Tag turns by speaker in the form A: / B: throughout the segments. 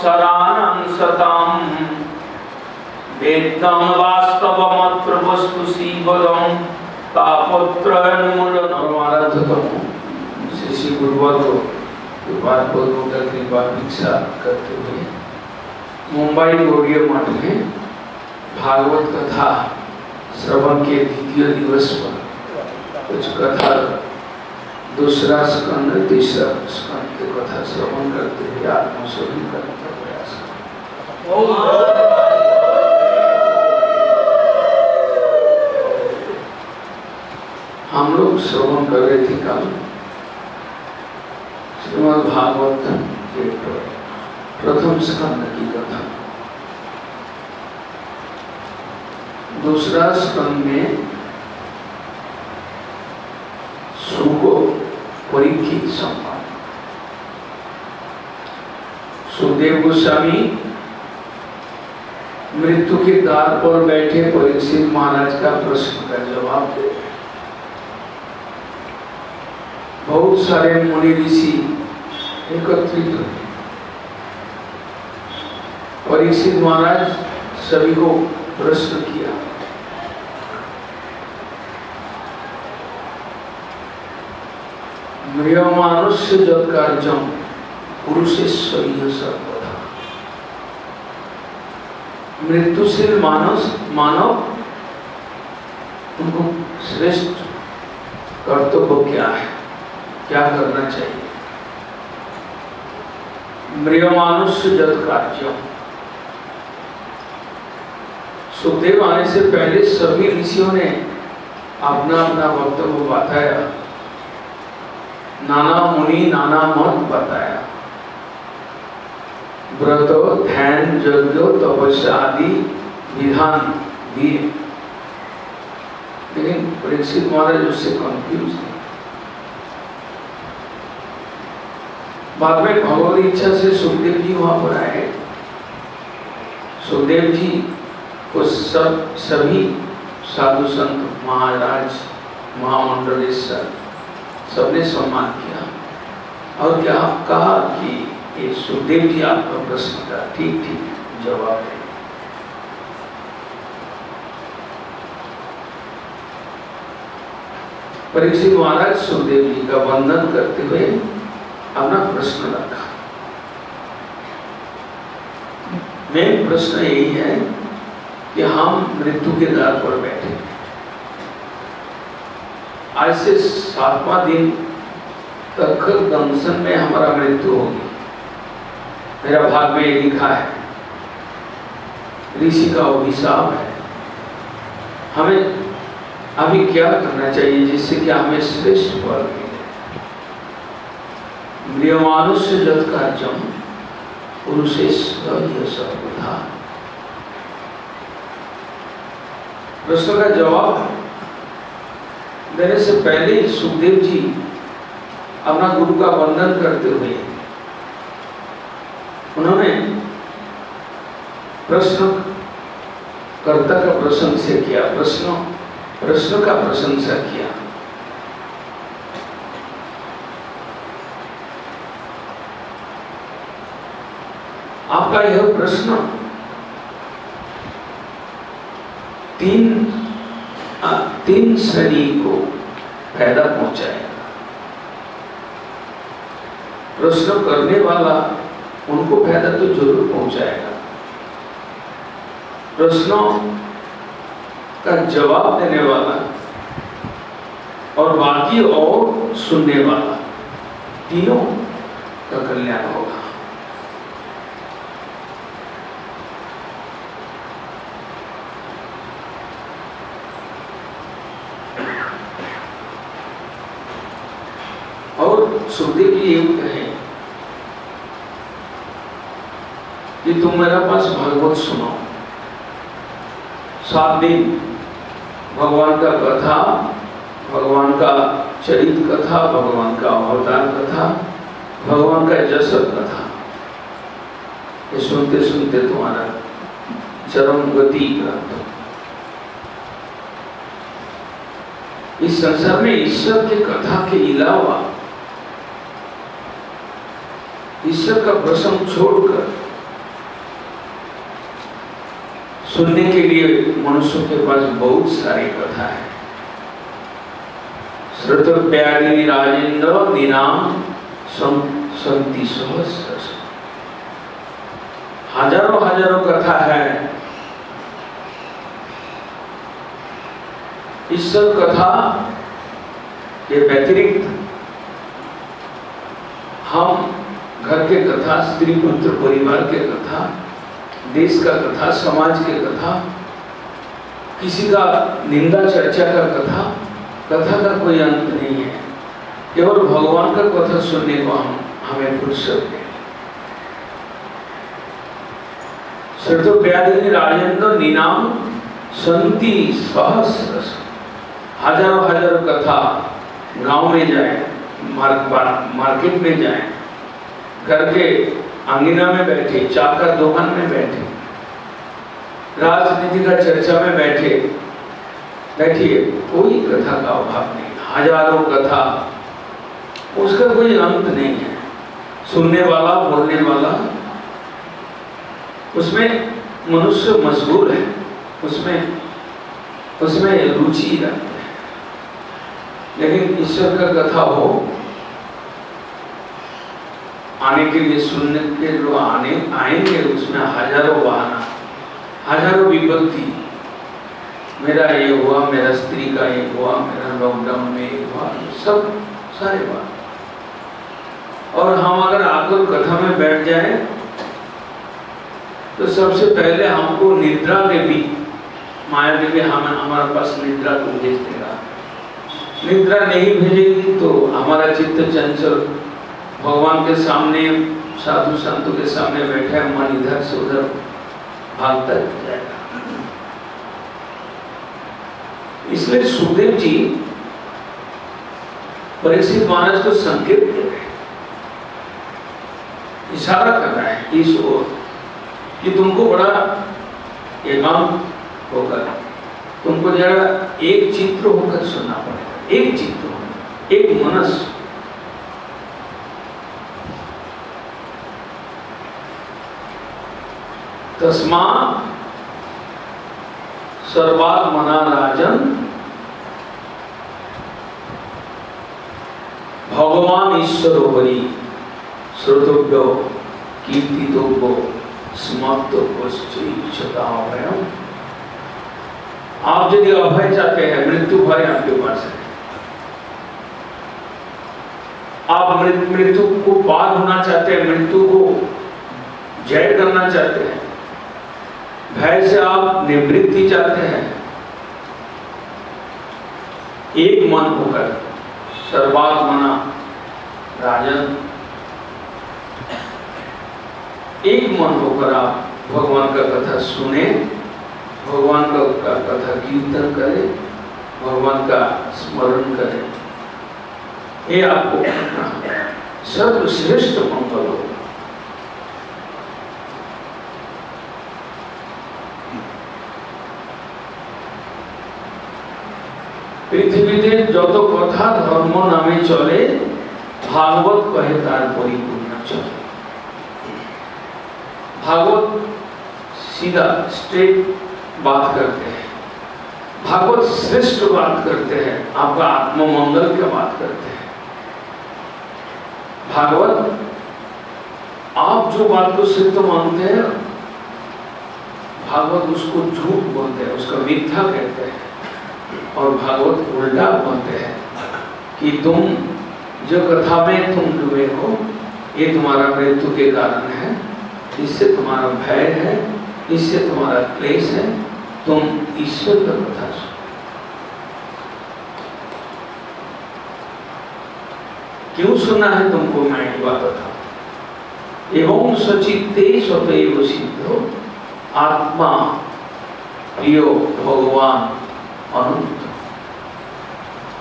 A: संवत्सराणां शतं वेदं वास्तवमत्र वस्तुषि बलं तापत्रयोन्मूलनमाराधतम्। श्री गुरुवर को कृपा भिक्षा करते हुए मुंबई गौड़ीय मठ में भागवत कथा श्रवण के द्वितीय दिवस पर कुछ कथा दूसरा स्कंद तीसरा स्कंद की कथा श्रवण करते हुए आत्मशोधन करने का प्रयास करें। हम लोग श्रवण कर रहे थे कल श्रीमद् भागवत के प्रथम स्कंद की कथा। दूसरा स्कंद में सुख परीक्षित संवाद। सुखदेव गोस्वामी मृत्यु के द्वार पर बैठे परीक्षित महाराज का प्रश्न का जवाब दे। बहुत सारे मुनि ऋषि एकत्रित हुए। परीक्षित महाराज सभी को प्रश्न किया। म्रियमानुष्य जत कार्यम पुरुषेश्वरीय सर्वथा। मृत्युशील मानव उनको श्रेष्ठ कर्तव्य क्या है, क्या करना चाहिए। म्रियमानुष्य जत कार्यम। सुखदेव आने से पहले सभी ऋषियों ने अपना अपना वक्तव्य बताया। नाना मुनि नाना मत बताया। व्रत ध्यान यज्ञ तपस्या आदि विधान दिए, लेकिन परीक्षित महाराज उससे कंफ्यूज थे। बाद में भगवत इच्छा से सुखदेव जी वहां पर आए। सुखदेव जी को सभी साधु संत महाराज महामंडलेश्वर सबने सम्मान किया और क्या कहा कि ये सुखदेव जी आपका प्रश्न का ठीक ठीक जवाब है। परीक्षित महाराज सुखदेव जी का वंदन करते हुए अपना प्रश्न रखा। मेन प्रश्न यही है कि हम मृत्यु के द्वार पर बैठे, आज से 7वां दिन तक दंशन में हमारा मृत्यु होगी। मेरा भाग में ये लिखा है, ऋषि का अभिशाप है। हमें अभी क्या करना चाहिए जिससे कि हमें श्रेष्ठ फल मिले। म्रियमानुष्य जत कार्यम पुरुषेश्वरीय सर्वथा। प्रश्न का जवाब देने से पहले सुखदेव जी अपना गुरु का वंदन करते हुए उन्होंने प्रश्नकर्ता का प्रशंसा किया, प्रश्न का प्रशंसा किया। आपका यह प्रश्न तीन श्रेणी को फायदा पहुंचाएगा। प्रश्न करने वाला उनको फायदा तो जरूर पहुंचाएगा, प्रश्नों का जवाब देने वाला और बाकी और सुनने वाला, तीनों का कल्याण होगा। सुखदेव जी ये कहे कि तुम मेरा पास भागवत सुनो। 7 दिन भगवान का कथा, भगवान का चरित कथा, भगवान का अवतार कथा, भगवान का जसर कथा, ये सुनते सुनते तुम्हारा चरम गति प्राप्त हो। इस संसार में ईश्वर की कथा के अलावा ईश्वर का प्रसंग छोड़कर सुनने के लिए मनुष्यों के पास बहुत सारी कथा है। श्रुतोप्यादि राजेंद्र निनाम संति सहस्र, हजारों हजारों कथा है। इस सब कथा के व्यतिरिक्त हम घर के कथा, स्त्री पुत्र परिवार के कथा, देश का कथा, समाज के कथा, किसी का निंदा चर्चा का कथा, कथा का कोई अंत नहीं है। केवल भगवान का कथा सुनने को हमें फुर्सत है। श्रुतोप्यादि राजेंद्र निनाम संति सहस्र, हजारों हजारों कथा। गांव में जाए, मार्केट में जाए, घर के आंगना में बैठे, चाय का दुकान में बैठे, राजनीति का चर्चा में बैठिए, कोई कथा का अभाव नहीं। हजारों कथा, उसका कोई अंत नहीं है। सुनने वाला, बोलने वाला, उसमें मनुष्य मशगूल है, उसमें रुचि रखते हैं। लेकिन ईश्वर का कथा हो, आने के लिए, सुनने के जो आएंगे, उसमें हजारों बहाना, हजारों विपत्ति। मेरा ये हुआ, मेरा स्त्री का ये हुआ, मेरा लॉकडाउन में ये हुआ, सब सारे बात। और हम अगर आकर कथा में बैठ जाए तो सबसे पहले हमको निद्रा देवी, माया देवी हमारे पास निद्रा को भेज देगा। निद्रा नहीं भेजेगी तो हमारा चित्त चंचल भगवान के सामने, साधु संतों के सामने बैठा है, मन इधर से उधर भागता जाएगा। इसलिए सुखदेव जी परीक्षित महाराज को संकेत दे रहे हैं, इशारा कर रहा है इस ओर कि तुमको बड़ा एकांत होकर, तुमको जरा एक चित्र होकर सुनना पड़ेगा, एक चित्र होकर, एक मनस। तस्मात् सर्वात्मना राजन भगवान ईश्वरो हरि श्रोतव्यो कीर्तितव्यो स्मर्तव्यो। आप यदि अभय चाहते हैं, मृत्यु भय आपके पास है, आप मृत्यु को पार होना चाहते हैं, मृत्यु को जय करना चाहते हैं, भय से आप निवृत्ति चाहते हैं, एक मन होकर सर्वात्मना राजन, एक मन होकर आप भगवान का कथा सुने, भगवान का कथा कीर्तन करें, भगवान का स्मरण करें। ये आपको सर्वश्रेष्ठ मंगल होगा। पृथ्वीते যত কথা ধর্ম নামে চলে भागवत कहे तार परिपूर्ण चले। भागवत सीधा स्ट्रेट बात करते हैं, भागवत श्रेष्ठ बात करते हैं, आपका आत्ममंगल की बात करते हैं। भागवत आप जो बात को सत्य मानते हैं, भागवत उसको झूठ बोलते हैं, उसका मिथ्या कहते हैं। और भागवत उल्टा बोलते हैं कि तुम जो कथा में तुम डूबे हो, ये तुम्हारा मृत्यु के कारण है, इससे तुम्हारा भय है, इससे तुम्हारा क्लेश है, तुम ईश्वर का कथा सुनो। क्यों सुनना है तुमको, मैं ये बात बताऊं। एवं सचित्ते स्वतैव सिद्धो आत्मा प्रियो भगवान अनंत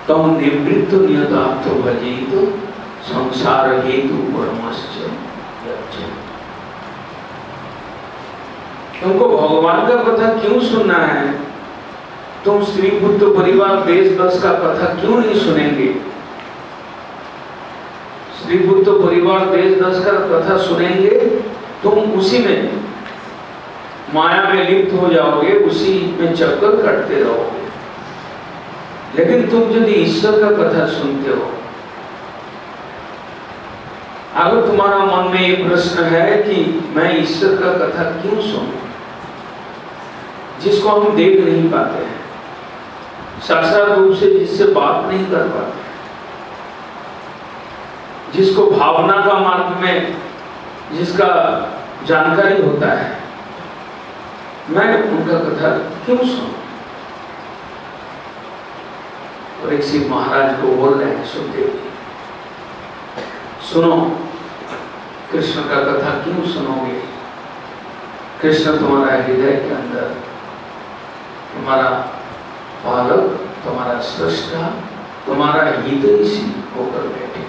A: तम निवृत्त नियतार्थ भजित संसार हेतु परमश्च यच्च। तुमको भगवान का कथा क्यों सुनना है? तुम स्त्री पुत्र परिवार देश दस का कथा क्यों नहीं सुनेंगे? स्त्री पुत्र परिवार देश दस का कथा सुनेंगे, तुम उसी में माया में लिप्त हो जाओगे, उसी में चक्कर काटते रहोगे। लेकिन तुम यदि ईश्वर का कथा सुनते हो, अगर तुम्हारा मन में ये प्रश्न है कि मैं ईश्वर का कथा क्यों सुनूं, जिसको हम देख नहीं पाते हैं, साक्षात रूप से जिससे बात नहीं कर पाते, जिसको भावना का मार्ग में जिसका जानकारी होता है, मैं उनका कथा क्यों सुनूं? और एक शिव महाराज को बोल रहे हैं, सुखदेव जी, सुनो, कृष्ण का कथा क्यों सुनोगे? कृष्ण तुम्हारा हृदय के अंदर तुम्हारा पालक, तुम्हारा सृष्टा, तुम्हारा हितैषी होकर बैठे।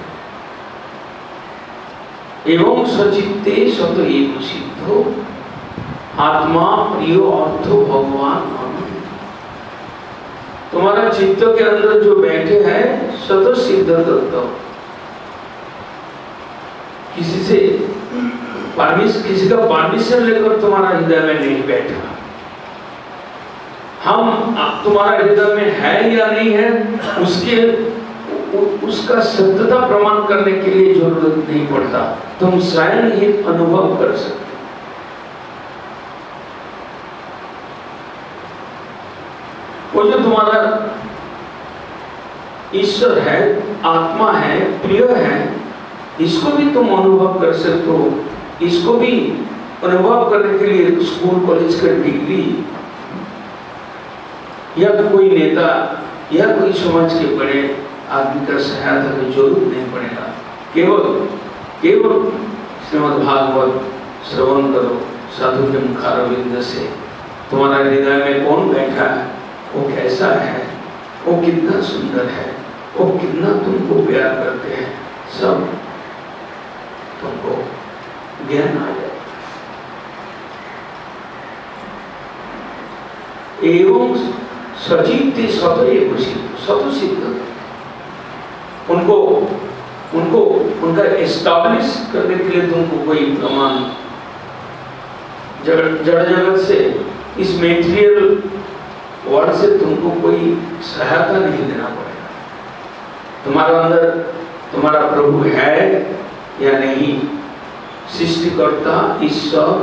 A: एवं सचित्ते सत एव सिद्धो आत्मा प्रियो अर्थो भगवान आनंद। तुम्हारा चित्त के अंदर जो बैठे हैं सत सिद्ध तत्व, किसी का परमिशन लेकर तुम्हारा हृदय में नहीं बैठा। हम तुम्हारा हृदय में है या नहीं है, उसका सत्यता प्रमाण करने के लिए जरूरत नहीं पड़ता, तुम स्वयं ही अनुभव कर सकते। वो जो तुम्हारा ईश्वर है, आत्मा है, प्रिय है, इसको भी तुम अनुभव कर सकते हो। इसको भी अनुभव करने के लिए स्कूल कॉलेज का डिग्री या कोई नेता या कोई समाज के बड़े आदमी का सहायता की जरूरत नहीं पड़ेगा। केवल श्रीमद् भागवत श्रवण करो, साधु के मुखारविंद से। तुम्हारा हृदय में कौन बैठा है, वो कैसा है, वो कितना सुंदर है, वो कितना तुमको प्यार करते हैं, सब तुमको ज्ञान आ जाए। एवं सचित सतएव सिद्ध, उनको उनका एस्टैब्लिश करने के लिए तुमको कोई प्रमाण जड़ जगत से, इस मेटीरियल वर्ड से तुमको कोई सहायता नहीं देना पड़ेगा। तुम्हारा अंदर तुम्हारा प्रभु है या नहीं, सृष्टिकर्ता ईश्वर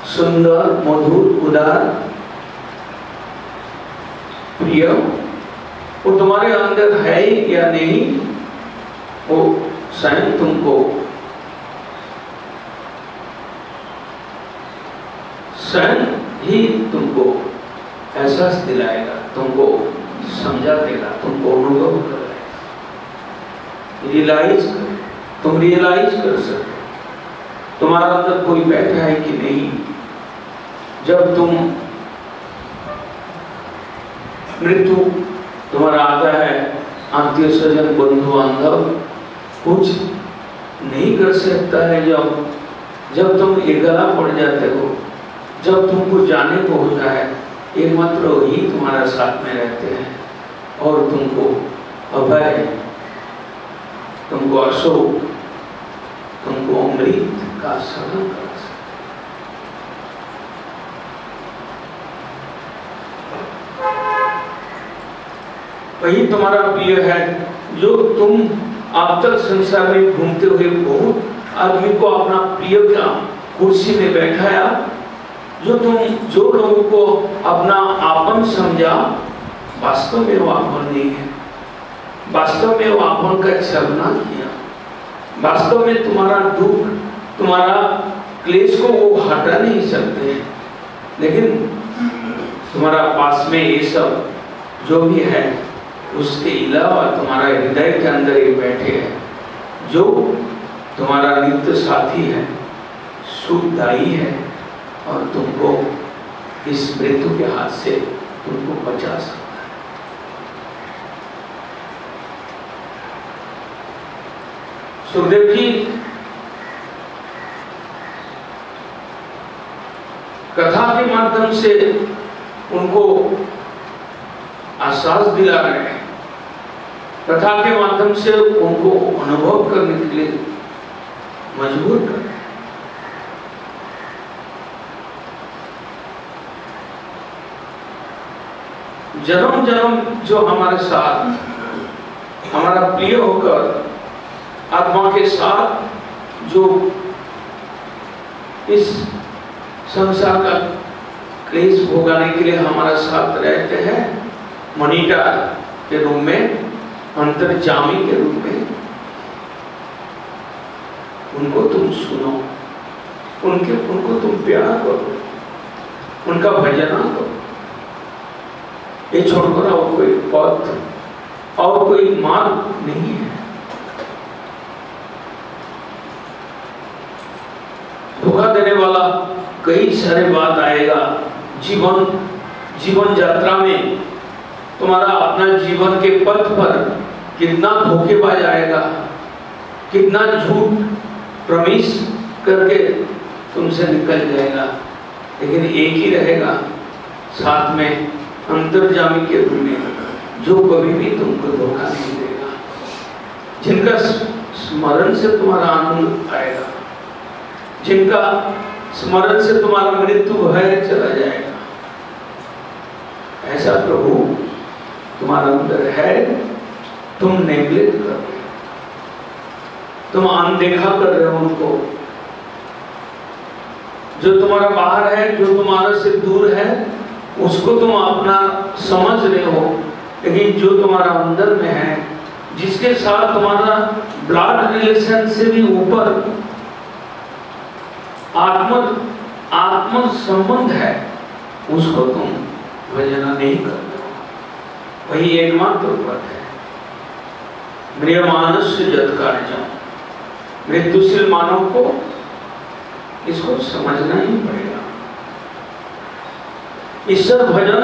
A: सुंदर, मधुर, उदार, प्रिय, वो तुम्हारे अंदर है या नहीं, वो स्वयं तुमको स्वयं ही तुमको एहसास दिलाएगा, तुमको समझा देगा, तुमको अनुभव कराएगा। तुम रियलाइज कर सकते तुम्हारा अंदर कोई बैठा है कि नहीं। जब तुम मृत्यु तुम्हारा आता है, आत्मीय स्वजन बंधु बांधव कुछ नहीं कर सकता है। जब तुम एकला पड़ जाते हो, जब तुमको जाने को होता है, एकमात्र वही तुम्हारा साथ में रहते हैं और तुमको अभय, तुमको अशोक, तुमको अमृत का सदन कर सकते। वही तुम्हारा प्रिय है, जो तुम अब तक संसार में घूमते हुए बहुत आदमी को अपना प्रिय का कुर्सी में बैठाया, जो लोगों को अपना आपन समझा, वास्तव में वो आपन नहीं है। वास्तव में वो आपन का छलना किया। वास्तव में तुम्हारा दुख, तुम्हारा क्लेश को वो हटा नहीं सकते, लेकिन तुम्हारा पास में ये सब जो भी है, उसके अलावा तुम्हारा हृदय के अंदर ये बैठे हैं, जो तुम्हारा नित्य साथी है, सुखदायी है और तुमको इस मृत्यु के हाथ से तुमको बचा सकता है। सुखदेव जी कथा के माध्यम से उनको आश्वास दिला रहे हैं, कथा के माध्यम से उनको अनुभव करने के लिए मजबूर कर रहे हैं। जन्म जन्म जो हमारे साथ हमारा प्रिय होकर आत्मा के साथ जो इस संसार का क्लेश भोगाने के लिए हमारा साथ रहते हैं, मॉनिटर के रूप में, अंतर्जामी के रूप में, उनको तुम सुनो, उनको तुम प्यार करो, उनका भजन करो। ये छोड़कर और कोई पथ और कोई मार्ग नहीं है। धोखा देने वाला कई सारे बात आएगा जीवन यात्रा में। तुम्हारा अपना जीवन के पथ पर कितना धोखेबाज आएगा, कितना झूठ प्रमिस करके तुमसे निकल जाएगा, लेकिन एक ही रहेगा साथ में, अंतर्जामी के रूप में, जो कभी भी तुमको धोखा नहीं देगा, जिनका स्मरण से तुम्हारा आनंद आएगा, जिनका स्मरण से तुम्हारा मृत्यु भय चला जाएगा। ऐसा प्रभु तुम्हारा अंदर है, तुम नेग्लेक्ट कर रहे हो, तुम अनदेखा कर रहे हो उनको। जो तुम्हारा बाहर है, जो तुम्हारा से दूर है, उसको तुम अपना समझ रहे हो, लेकिन जो तुम्हारा अंदर में है, जिसके साथ तुम्हारा ब्लड रिलेशन से भी ऊपर आत्म संबंध है, उसको तुम भजना नहीं करते हो। वही एकमात्र पद है। म्रियमानस्य यत् कार्यम्, मृत्युशील मानव को इसको समझना ही पड़ेगा। ईश्वर भजन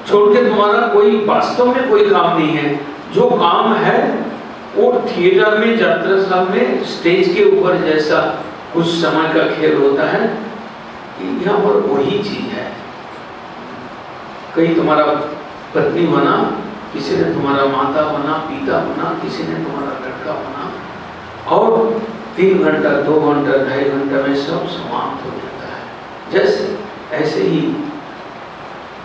A: छोड़ के तुम्हारा कोई वास्तव में कोई काम नहीं है। जो काम है वो थिएटर में, यात्रा में, स्टेज के ऊपर जैसा कुछ समय का खेल होता है, यहाँ पर वही चीज है। कहीं तुम्हारा पत्नी बना, किसी ने तुम्हारा माता बना, पिता बना, किसी ने तुम्हारा लड़का बना, और 3 घंटा, 2 घंटा, 2.5 घंटा में सब समाप्त हो जाता है। जैसे ऐसे ही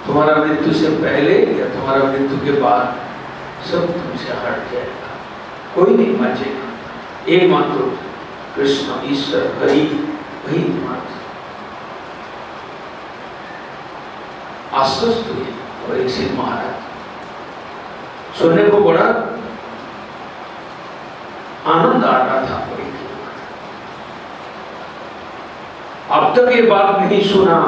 A: तुम्हारा मृत्यु से पहले या तुम्हारा मृत्यु के बाद सब तुमसे हट जाएगा, कोई नहीं बचेगा। एकमात्र कृष्ण, ईश्वर, हरि, वही तुम्हारा आश्वस्त हुए। और एक सिंह महाराज सुनने को बड़ा आनंद आ रहा था। अब तक ये बात नहीं सुना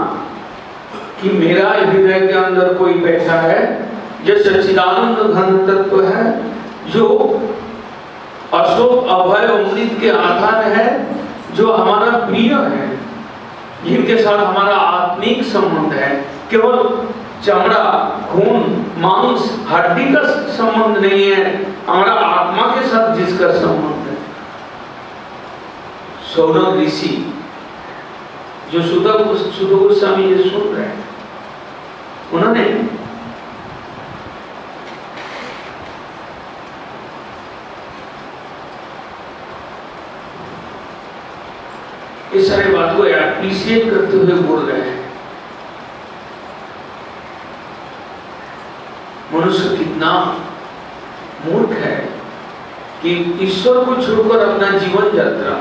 A: कि मेरा हृदय के अंदर कोई बैठा है जो सच्चिदानंद घन तत्व है, जो अशोक अभय अमृत के आधार है, जो हमारा प्रिय है, जिनके साथ हमारा आत्मिक संबंध है। केवल चमड़ा, खून, मांस, हड्डी का संबंध नहीं है, हमारा आत्मा के साथ जिसका संबंध है। सौनक ऋषि जो सुध गोस्वामी ये सुन रहे हैं, उन्होंने इस सारे बात को एप्रिशिएट करते हुए बोल रहे हैं। मनुष्य कितना मूर्ख है कि ईश्वर को छोड़कर अपना जीवन यात्रा,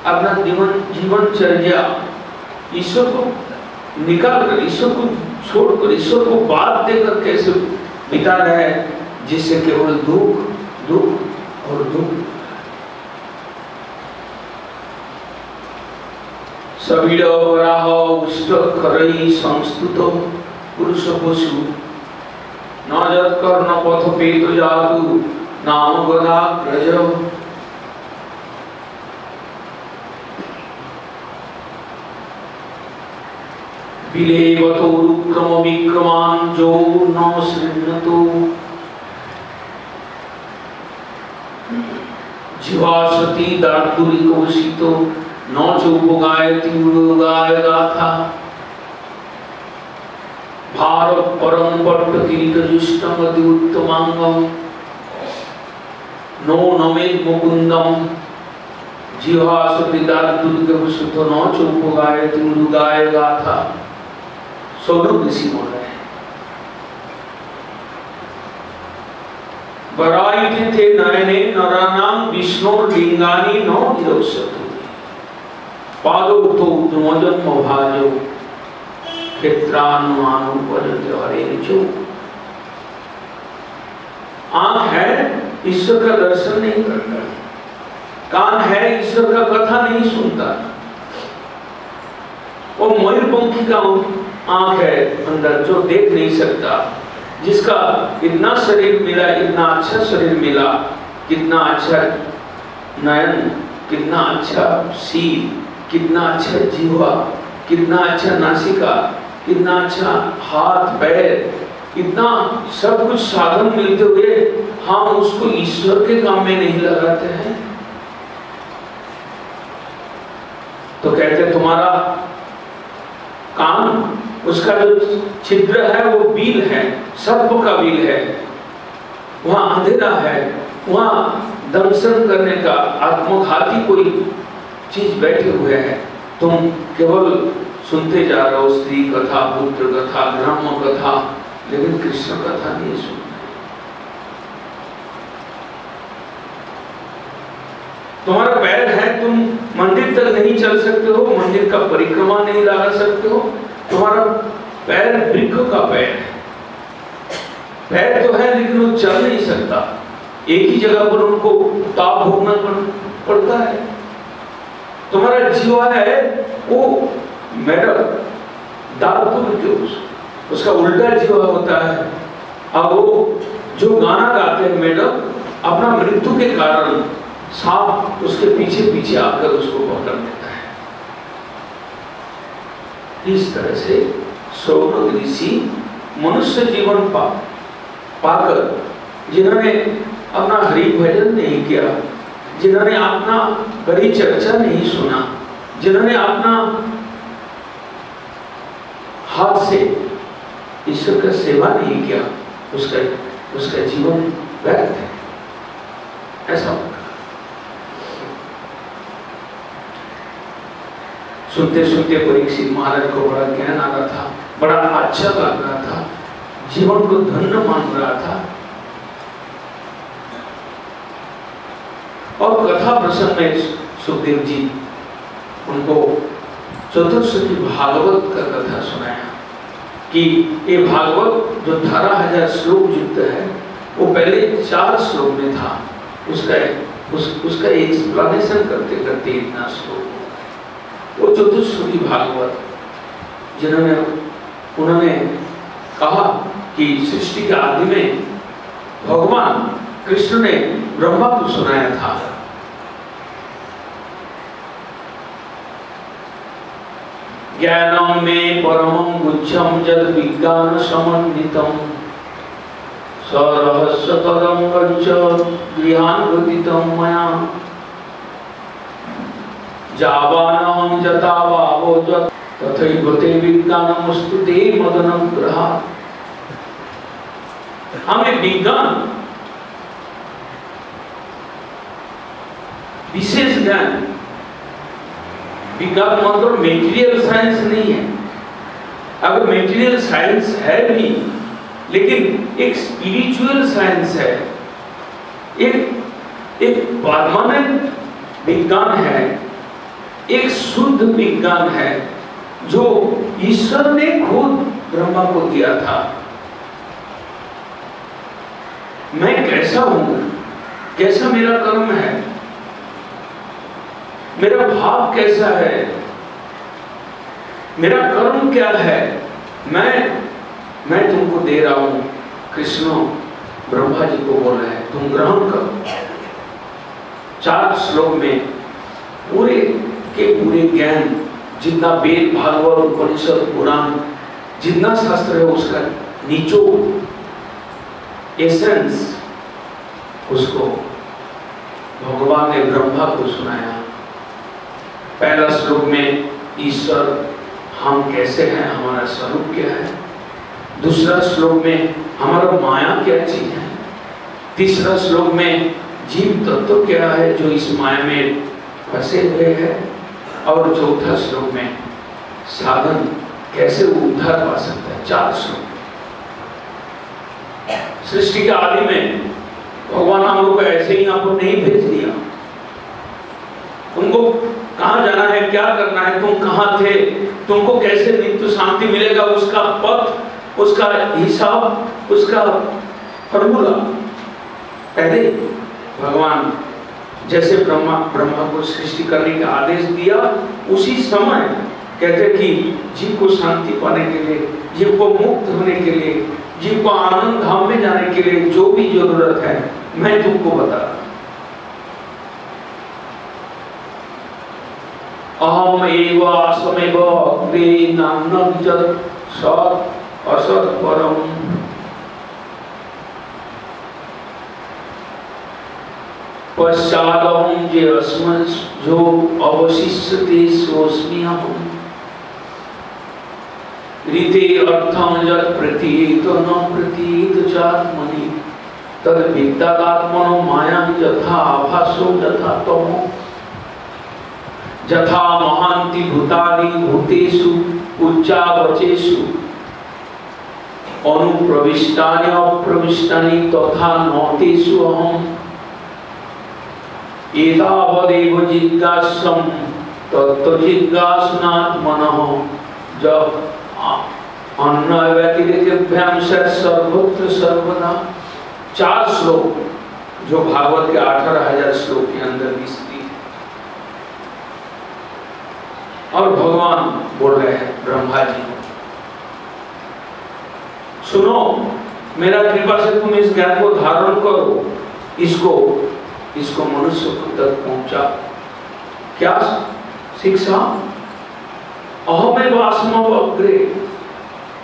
A: अपना जीवनचर्या ईश्वर को निकाल कर, ईश्वर को छोड़कर, ईश्वर को बात देकर कैसे बिता रहे हैं, जिससे केवल दुख और दुख। सबीड़ वराह उष्ट करई संस्तुत पुरुष पशु न जत्कर्ण पथ पेत जातु नाम गदा ग्रज। विलेवतो रुक्रम विक्रमान जो न शृण्वतो जीवासति दार्दुलिकोषितो न चोपगायति उगाय गाथा। भारत परम पट्ट किरीट जुष्टम अति उत्तमांगम नो नमेद मुकुंदम जीवासति दार्दुलिकोषितो न चोपगायति उगाय गाथा। सौनक ऋषि बोल रहे हैं, परायिते नयने नराणां विष्णुर्लिंगानि न निरस्यति पादौ तौ ध्रुवजन्म भाजौ क्षेत्रानुमानुपजते हरेर्चौ। आँख है ईश्वर का दर्शन नहीं करता, कान है ईश्वर का कथा नहीं सुनता, और मयूरपंखी का आँख है अंदर जो देख नहीं सकता, जिसका इतना शरीर मिला, इतना अच्छा शरीर मिला, कितना अच्छा नयन, कितना अच्छा सील, कितना अच्छा जीवा, कितना अच्छा नासिका, कितना अच्छा हाथ पैर, इतना सब कुछ साधन मिलते हुए हम उसको ईश्वर के काम में नहीं लगाते हैं। तो कहते तुम्हारा कान, उसका जो छिद्र है वो बील है, सर्प का बील है, वहां अंधेरा है, वहां दंशन करने का आत्मघाती कोई चीज बैठे हुए है। तुम केवल सुनते जा रहे हो स्त्री कथा, पुत्र कथा, ब्रह्म कथा, लेकिन कृष्ण कथा नहीं सुन रहे। तुम्हारा पैर है, तुम मंदिर तक नहीं चल सकते हो, मंदिर का परिक्रमा नहीं लगा सकते हो, तुम्हारा पैर वृक्ष का पैर है। पैर तो है लेकिन वो चल नहीं सकता, एक ही जगह पर उनको ताप भोगना पड़ता है। तुम्हारा जीवा है वो मेडल दारुपुर के उसका उल्टा जीवा होता है, और वो जो गाना गाते हैं मेडल, अपना मृत्यु के कारण सांप उसके पीछे पीछे आकर उसको पकड़ लेता है। इस तरह से सौनक ऋषि मनुष्य जीवन पाकर, जिन्होंने अपना हरि भजन नहीं किया, जिन्होंने अपना हरि चर्चा नहीं सुना, जिन्होंने अपना हाथ से ईश्वर का सेवा नहीं किया, उसका जीवन व्यर्थ है, ऐसा होगा। सुनते सुनते परीक्षित महाराज को बड़ा ज्ञान आ रहा था, बड़ा अच्छा लग रहा था, जीवन को धन्य मान रहा था। और कथा प्रसंग में सुखदेव जी उनको चतुर्श्रुति भागवत का कथा सुनाया कि ये भागवत जो 18,000 श्लोक युक्त है, वो पहले 4 श्लोक में था, उसका एक्सप्लेनेशन करते करते इतना श्लोक। वो चतुर्श्रुति भागवत उन्होंने कहा कि सृष्टि के आदि में भगवान कृष्ण ने ब्रह्मा को सुनाया था। ज्ञानम में परमं गुच्छं जद विज्ञान समन्वितं सरहस्यतरं वंच गृहान् गतितं मया जावानहं जता भावो जत तथैव ते विज्ञानमस्तु ते मदनुग्रहात्। हमें विज्ञान, विशेष ज्ञान, विज्ञान मतलब मेटीरियल साइंस नहीं है। अगर मेटीरियल साइंस है भी, लेकिन एक स्पिरिचुअल साइंस है, एक परमानेंट विज्ञान है, एक शुद्ध विज्ञान है जो ईश्वर ने खुद ब्रह्मा को दिया था। मैं कैसा हूं, कैसा मेरा कर्म है, मेरा भाव कैसा है, मेरा कर्म क्या है, मैं तुमको दे रहा हूं। कृष्ण ब्रह्मा जी को बोल रहे हैं, तुम ग्रहण करो। 4 श्लोक में पूरे के पूरे ज्ञान, जितना वेद भागवत उपनिषद पुराण जितना शास्त्र है, उसका निचोड़ एसेंस उसको भगवान ने ब्रह्मा को सुनाया। पहला श्लोक में ईश्वर हम कैसे हैं, हमारा स्वरूप क्या है। दूसरा श्लोक में हमारा माया क्या चीज है। तीसरा श्लोक में जीव तत्व क्या है जो इस माया में फंसे हुए हैं। और चौथा श्लोक में साधन कैसे उद्धार पा सकता है। 4 श्लोक। सृष्टि के आदि में भगवान हम लोग को ऐसे ही यहाँ पर नहीं भेज दिया। तुमको कहाँ जाना है, क्या करना है, तुम कहाँ थे, तुमको कैसे नित्य शांति मिलेगा, उसका पथ, उसका हिसाब, उसका फॉर्मूला पहले भगवान जैसे ब्रह्मा को सृष्टि करने का आदेश दिया, उसी समय कहते कि जीव को शांति पाने के लिए, जीव को मुक्त होने के लिए, जीव को आनंद धाम में जाने के लिए जो भी जरूरत है मैं तुमको बता रहा हूं। अहम एव समेव अग्रे नान्यं जत् सत् असत् परम। पश्चादहं जे अस्मन् जो अवशिष्यते सोऽस्मि अहम्। ऋते अर्थं यत् प्रतीयेत न प्रतीयेत चात्मनि तद् विद्यादात्मनो मायां यथा आभासो यथा तमो। यथा महान्ति भूतानि भूतेषु उच्चावचेषु अनुप्रविष्टानि अप्रविष्टानि तथा न तेषु अहम्। एतावदेव जिज्ञासं तत्त्वजिज्ञासनात्मनः जब अन्य व्यतिरेकेभ्यां सर्वत्र सर्वदा। 4 श्लोक जो भागवत के 18,000 श्लोक के अंदर विस्तृत। और भगवान बोल रहे हैं ब्रह्मा जी को, सुनो, मेरा कृपा से तुम इस ज्ञान को धारण करो, इसको मनुष्य तक पहुंचा। क्या शिक्षा? अहमेव अस्मव अग्रे,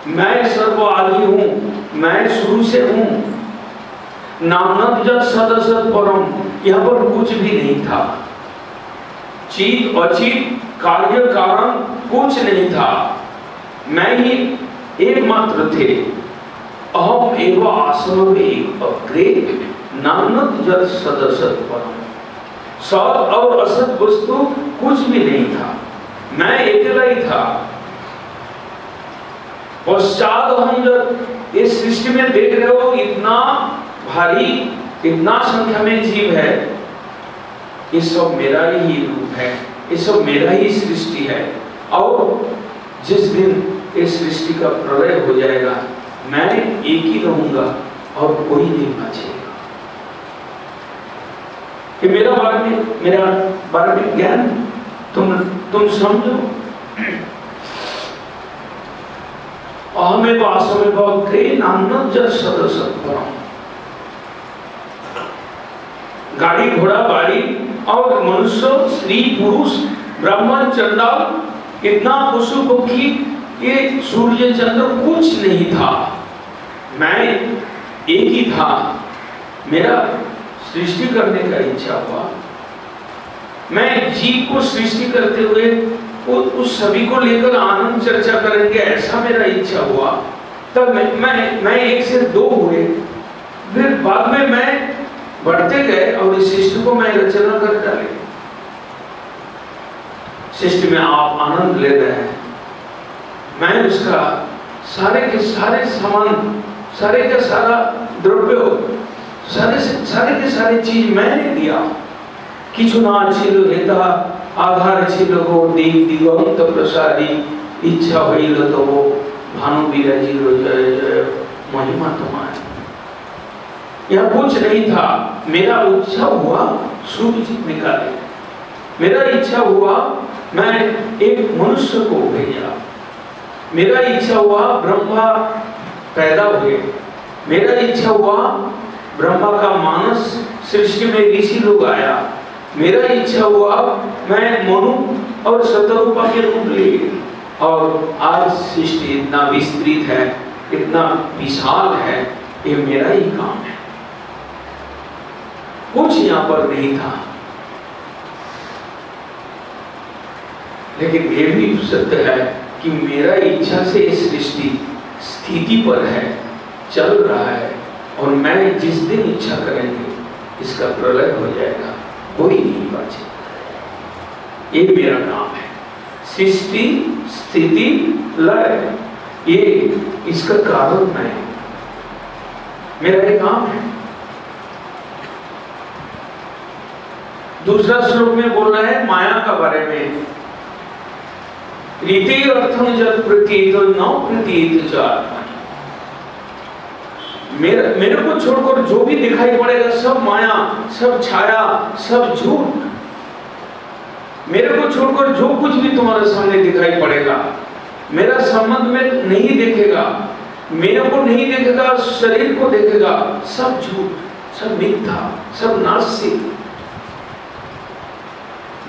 A: मैं सर्वआदि हूं, मैं शुरू से हूं। नान्यं जत् सत् असत् परम, यहाँ पर कुछ भी नहीं था, चित अचित कार्य कारण कुछ नहीं था, मैं ही एकमात्र थे। अहम एव आसमव अग्रे नान्यं जत् सत् असत् परम। सत और असत वस्तु कुछ भी नहीं था, मैं अकेला ही था। पश्चात हम जब इस सृष्टि में देख रहे हो, इतना भारी, इतना संख्या में जीव है, ये सब मेरा ही रूप है, ये सब मेरा ही सृष्टि है। और जिस दिन इस सृष्टि का प्रलय हो जाएगा, मैं एक ही रहूंगा और कोई नहीं बचेगा। कि मेरा बारे में ज्ञान तुम समझो। अहमेव आसमेव अग्रे नान्यं जत् सत् असत् परम। गाड़ी घोड़ा बाड़ी और मनुष्य, स्त्री पुरुष, ब्राह्मण चंडाल, इतना पशु पक्षी, ये सूर्य चंद्र कुछ नहीं था, मैं एक ही था। मेरा सृष्टि करने का इच्छा हुआ, मैं जीव को सृष्टि करते हुए उस सभी को लेकर आनंद चर्चा करेंगे, ऐसा मेरा इच्छा हुआ। तब मैं 1 से 2 हुए, फिर बाद में मैं बढ़ते गए और इस सृष्टि को मैं रचना कर डाली। सृष्टि में आप आनंद ले रहे हैं, मैं उसका सारे के सारे सामान, सारे का सारा द्रव्य, सारे के सारे चीज मैंने दिया। किछु ना छिलो हेता आधार छिलो हो देव दिगंत प्रसारी, इच्छा हईल तो वो भानु विराजिलो जय जय महिमा तुम्हारी। यह कुछ नहीं था, मेरा इच्छा हुआ सूर्य निकाले, मेरा इच्छा हुआ मैं एक मनुष्य को भेजा, मेरा इच्छा हुआ ब्रह्मा पैदा हुए, मेरा इच्छा हुआ ब्रह्मा का मानस सृष्टि में ऋषि लोग आया, मेरा इच्छा हुआ मैं मनु और शतरूपा के रूप लिए। और आज सृष्टि इतना विस्तृत है, इतना विशाल है, ये मेरा ही काम है, कुछ यहाँ पर नहीं था। लेकिन ये भी सत्य है कि मेरा इच्छा से इस सृष्टि स्थिति पर है, चल रहा है, और मैं जिस दिन इच्छा करेंगे इसका प्रलय हो जाएगा, कोई नहीं बचेगा। ये मेरा काम है, सृष्टि स्थिति लय, ये इसका कारण मैं, मेरा ये काम है। दूसरा श्लोक में बोल रहा है माया का बारे में, रीति अर्थम जब प्रतीत न प्रतीत च आत्मा। मेरे को छोड़कर जो भी दिखाई पड़ेगा सब माया, सब छाया, सब झूठ। मेरे को छोड़कर जो कुछ भी तुम्हारे सामने दिखाई पड़ेगा, मेरा संबंध में नहीं देखेगा, मेरे को नहीं देखेगा, शरीर को देखेगा, सब झूठ, सब मिथ्या, सब नास्तिक।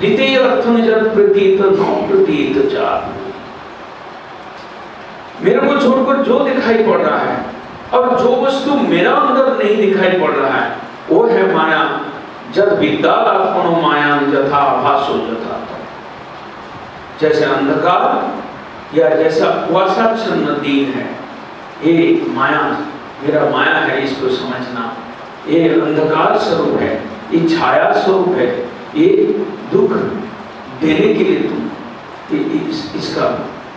A: रीति अर्थम जब प्रतीत न प्रतीत च आत्मा। मेरे को छोड़कर जो दिखाई पड़ रहा है और जो वस्तु मेरा अंदर नहीं दिखाई पड़ रहा है वो है माया। जब विद्यात्मनो माया यथा भासो यथा, जैसे अंधकार या जैसा कुआसाच्छन्न दिन है, ये माया, मेरा माया है, इसको समझना। ये अंधकार स्वरूप है, ये छाया स्वरूप है, ये दुख देने के लिए तुम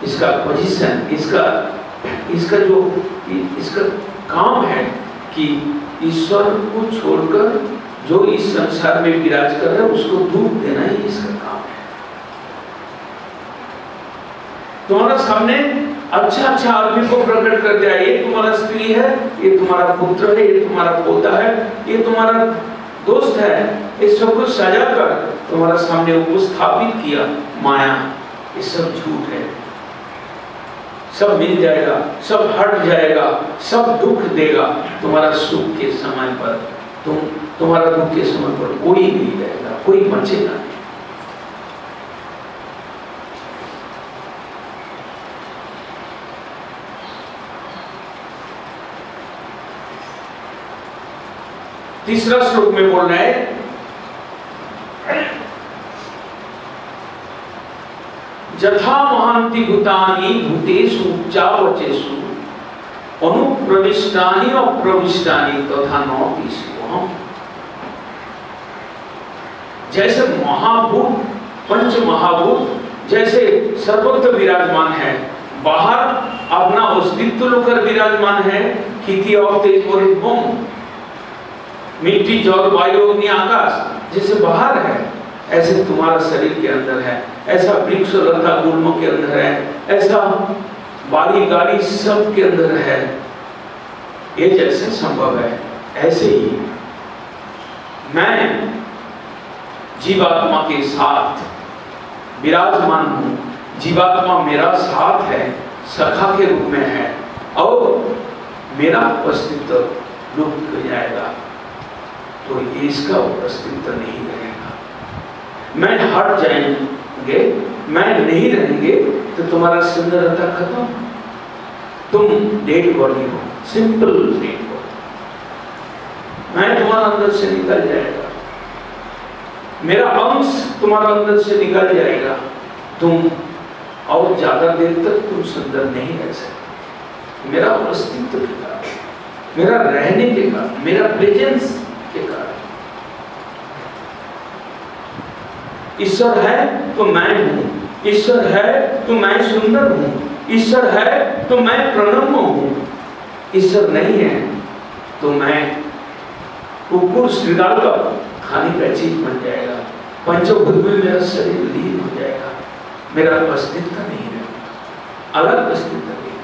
A: इसका पोजीशन, इसका जो इसका काम है कि ईश्वर को छोड़कर जो इस संसार में विराज कर रहा है उसको दुख देना ही इसका काम है। तुम्हारा सामने अच्छा आदमी को प्रकट कर दिया, ये तुम्हारा स्त्री है, ये तुम्हारा पुत्र है, ये तुम्हारा पोता है, ये तुम्हारा दोस्त है, इस सब कुछ सजा कर तुम्हारा सामने उपस्थापित किया। माया, ये सब झूठ है, सब मिल जाएगा, सब हट जाएगा, सब दुख देगा। तुम्हारा सुख के समय पर तुम्हारा दुख के समय पर कोई नहीं रहेगा, कोई बचेगा नहीं। तीसरा श्लोक में बोल रहे हैं यथा महांति भूतानि भूतेषु चावचेषु अनुप्रविष्टानि अप्रविष्टानि तथा नौतिष्वहम्। जैसे महाभूत, पंच महाभूत जैसे सर्वत्र विराजमान है, बाहर अपना अस्तित्व लेकर विराजमान है, खेती और तेज और भूम, मिट्टी जल वायु अग्नि आकाश जैसे बाहर है, ऐसे तुम्हारा शरीर के अंदर है। ऐसा वृक्ष लता गुल्म के अंदर है, ऐसा बारी गाड़ी सब के अंदर है। ये जैसे संभव है ऐसे ही मैं जीवात्मा के साथ विराजमान हूँ। जीवात्मा मेरा साथ है, सखा के रूप में है, और मेरा अस्तित्व लुप्त हो जाएगा तो इसका अस्तित्व नहीं रहेगा। मैं हट जाएंगे, मैं नहीं रहेंगे तो तुम्हारा सुंदरता खत्म, तुम डेड बॉडी हो, सिंपल डेड बॉडी। मैं तुम्हारा अंदर से निकल जाएगा, मेरा अंश तुम्हारा अंदर से निकल जाएगा, तुम और ज्यादा देर तक तुम सुंदर नहीं रह सकते। मेरा अस्तित्व के कारण, मेरा रहने के कारण, मेरा प्रेजेंस के कारण। ईश्वर है तो मैं हूं, ईश्वर है तो मैं सुंदर हूं, ईश्वर है तो मैं प्रणम्य हूं। ईश्वर नहीं है तो मैं कुकुर श्रीदाल का खाने का चीज बन जाएगा, पंचभूत में मेरा शरीर लीन हो जाएगा, मेरा अस्तित्व नहीं रहेगा, अलग अस्तित्व नहीं।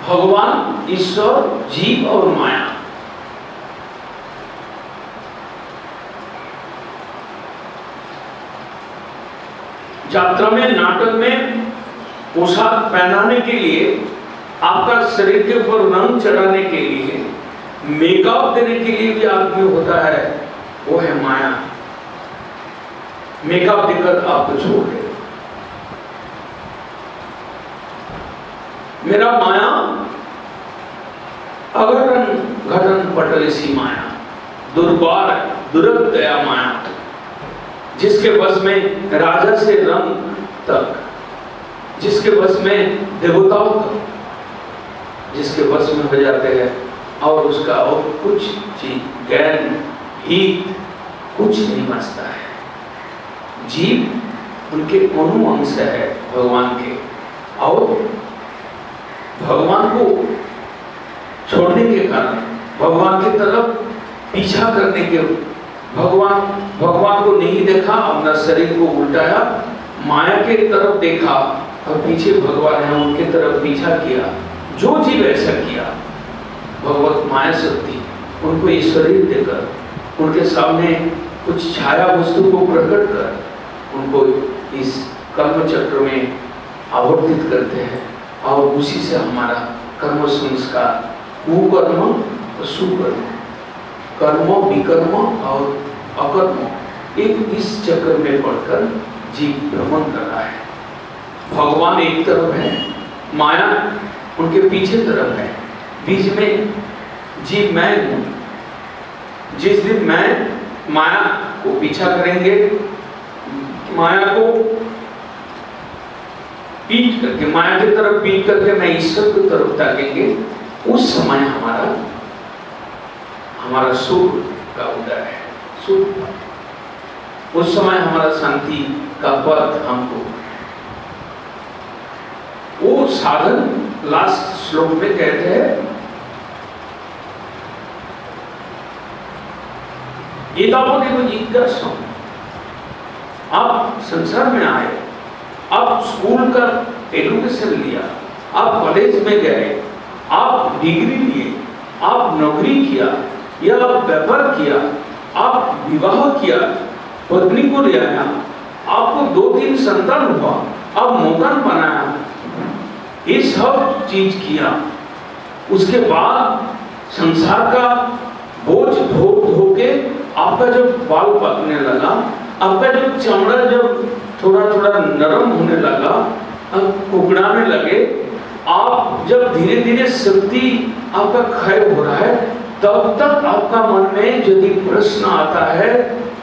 A: भगवान, ईश्वर, जीव और माया, यात्रा में, नाटक में पोशाक पहनाने के लिए, आपका शरीर के ऊपर रंग चढ़ाने के लिए, मेकअप देने के लिए भी आदमी होता है, वो है माया। मेकअप देकर आपको छोड़ दे। मेरा माया अघटन घटन पटलेसी माया, दुर्बार दुर्ग गया माया, जिसके बस में राजा से रंग तक, जिसके बस में देवताओं तक, जिसके बस में हो जाते हैं, और उसका और कुछ चीज ज्ञान ही कुछ नहीं बचता है। जीव उनके अणु अंश है भगवान के, और भगवान को छोड़ने के कारण, भगवान की तरफ पीछा करने के भगवान को नहीं देखा, अपना शरीर को उल्टाया, माया के तरफ देखा और पीछे भगवान है उनके तरफ पीछा किया। जो जीव ऐसा किया, भगवत माया शक्ति उनको ये शरीर देकर उनके सामने कुछ छाया वस्तु को प्रकट कर उनको इस कर्म चक्र में आवर्तित करते हैं और उसी से हमारा कर्म संस्कार, कुकर्म और सुकर्म, कर्म विकर्म और अकर्म, एक इस चक्र में पड़कर जीव भ्रमण कर रहा है। भगवान एक तरफ है, माया उनके पीछे तरफ है, बीच में जीव मैं हूं। जिस दिन मैं माया को पीछा करेंगे, माया को पीट करके, माया की तरफ पीट करके मैं ईश्वर की तरफ ताकेंगे, उस समय हमारा सुख का उदय है। सुख उस समय हमारा शांति का पथ हमको, वो साधन लास्ट श्लोक में कहते हैं, आप संसार में आए, आप स्कूल का एजुकेशन लिया, आप कॉलेज में गए, आप डिग्री लिए, आप नौकरी किया या आप व्यापार किया, आप विवाह किया, पत्नी को ले आया, आपको 2-3 संतान हुआ, आप मकान बनाया, ये सब चीज किया, उसके बाद संसार का बोझ ढो के आपका जब बाल पकने लगा, आपका जब चमड़ा जब थोड़ा थोड़ा नरम होने लगा, कुकड़ाने लगे, आप जब धीरे धीरे शक्ति आपका क्षय हो रहा है, तब तक आपका मन में यदि प्रश्न आता है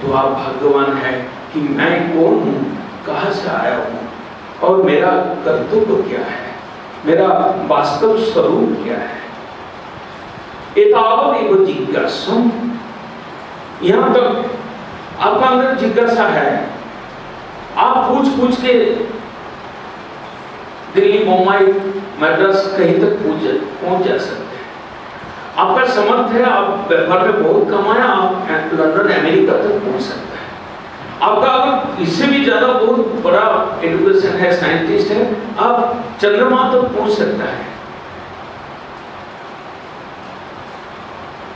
A: तो आप भाग्यवान है कि मैं कौन हूँ, कहाँ से आया हूँ और मेरा कर्तव्य क्या है, मेरा वास्तव स्वरूप क्या है। एतावत् एव जिज्ञासा, यहाँ तक आपका अंदर जिज्ञासा है, आप पूछ के दिल्ली, मुंबई, मद्रास कहीं तक पहुंच जा सकते हैं। आपका समर्थ है, आप व्यापार में बहुत कमाया, आप लंदन, अमेरिका तक पहुंच सकते हैं। आपका अगर इससे भी ज्यादा बहुत बड़ा एजुकेशन है, साइंटिस्ट है, आप चंद्रमा तक पहुंच सकता है।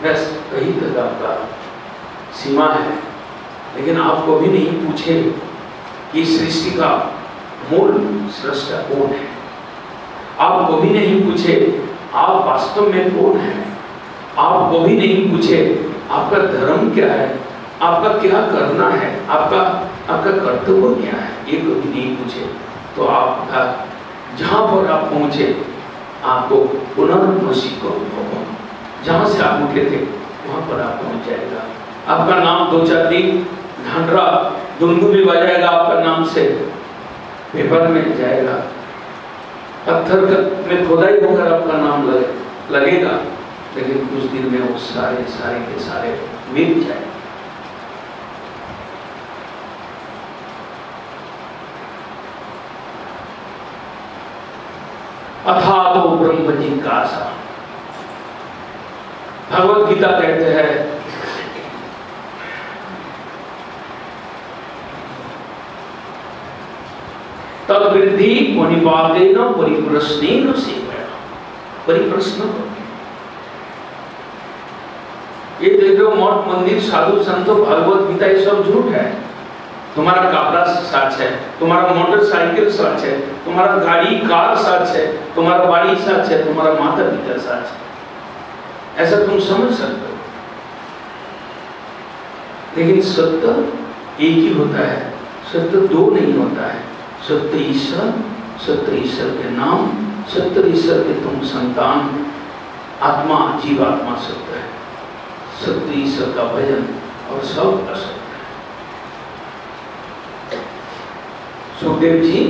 A: बस कहीं तक आपका सीमा है, लेकिन आप कभी नहीं पूछे कि सृष्टि का मूल सृष्टा कौन है। आप कभी नहीं पूछे आप वास्तव में कौन है। आप कभी नहीं पूछे आपका धर्म क्या है, आपका क्या करना है, आपका कर्तव्य क्या है, ये कभी नहीं पूछे। तो आपका जहाँ पर आप पहुँचे, आपको पुनर्वसी को जहाँ से आप उठे थे वहाँ पर आप पहुँच जाएगा। आपका नाम 2-4 दिन घंटा दुंदू भी बजाएगा, आपका नाम से पेपर में जाएगा, पत्थर में खोदाई होकर आपका नाम लगेगा, लेकिन कुछ दिन में वो सारे के सारे मिट जाए। अथातो ब्रह्म जिज्ञासा, भगवत गीता कहते हैं तद्वृद्धि परिपादेन परिप्रश्नेन सेवया, परिप्रश्न। ये देखो मठ मंदिर साधु संतों भगवत गीता ये सब झूठ है। तुम्हारा कपड़ा सच है, तुम्हारा मोटरसाइकिल सच है, तुम्हारा गाड़ी कार सच है, तुम्हारा बाड़ी सच है, तुम्हारा माता पिता सच है, ऐसा तुम समझ सकते हो। लेकिन सत्य एक ही होता है, सत्य दो नहीं होता है। सत्य ईश्वर के नाम, सत्य ईश्वर के तुम संतान, आत्मा जीवात्मा सत्य है। सत्य ईश्वर का भजन और सब असत्य है। सुखदेव जी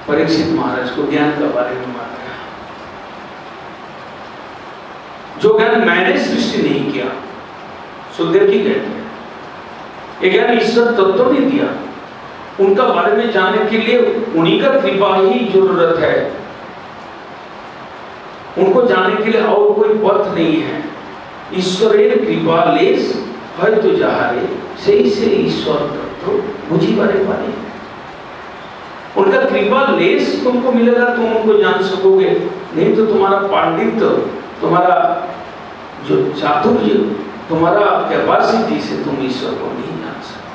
A: परीक्षित महाराज को ज्ञान के बारे में बताया, जो ज्ञान मैंने सृष्टि नहीं किया, सुखदेव जी कहते हैं ये ज्ञान ईश्वर तत्व ने दिया। उनका बारे में जानने के लिए उन्हीं का कृपा ही जरूरत है, उनको जानने के लिए और कोई पथ नहीं है। ईश्वरेण कृपा लेस হয়তো যাহারে সেই से ईश्वर तत्व बुझी बारे पारे। उनका कृपा लेस तुमको मिलेगा, तुम उनको जान सकोगे, नहीं तो तुम्हारा पांडित्य, तुम्हारा जो चातुर्य, तुम्हारा कैपेसिटी से तुम ईश्वर को नहीं जान सकते।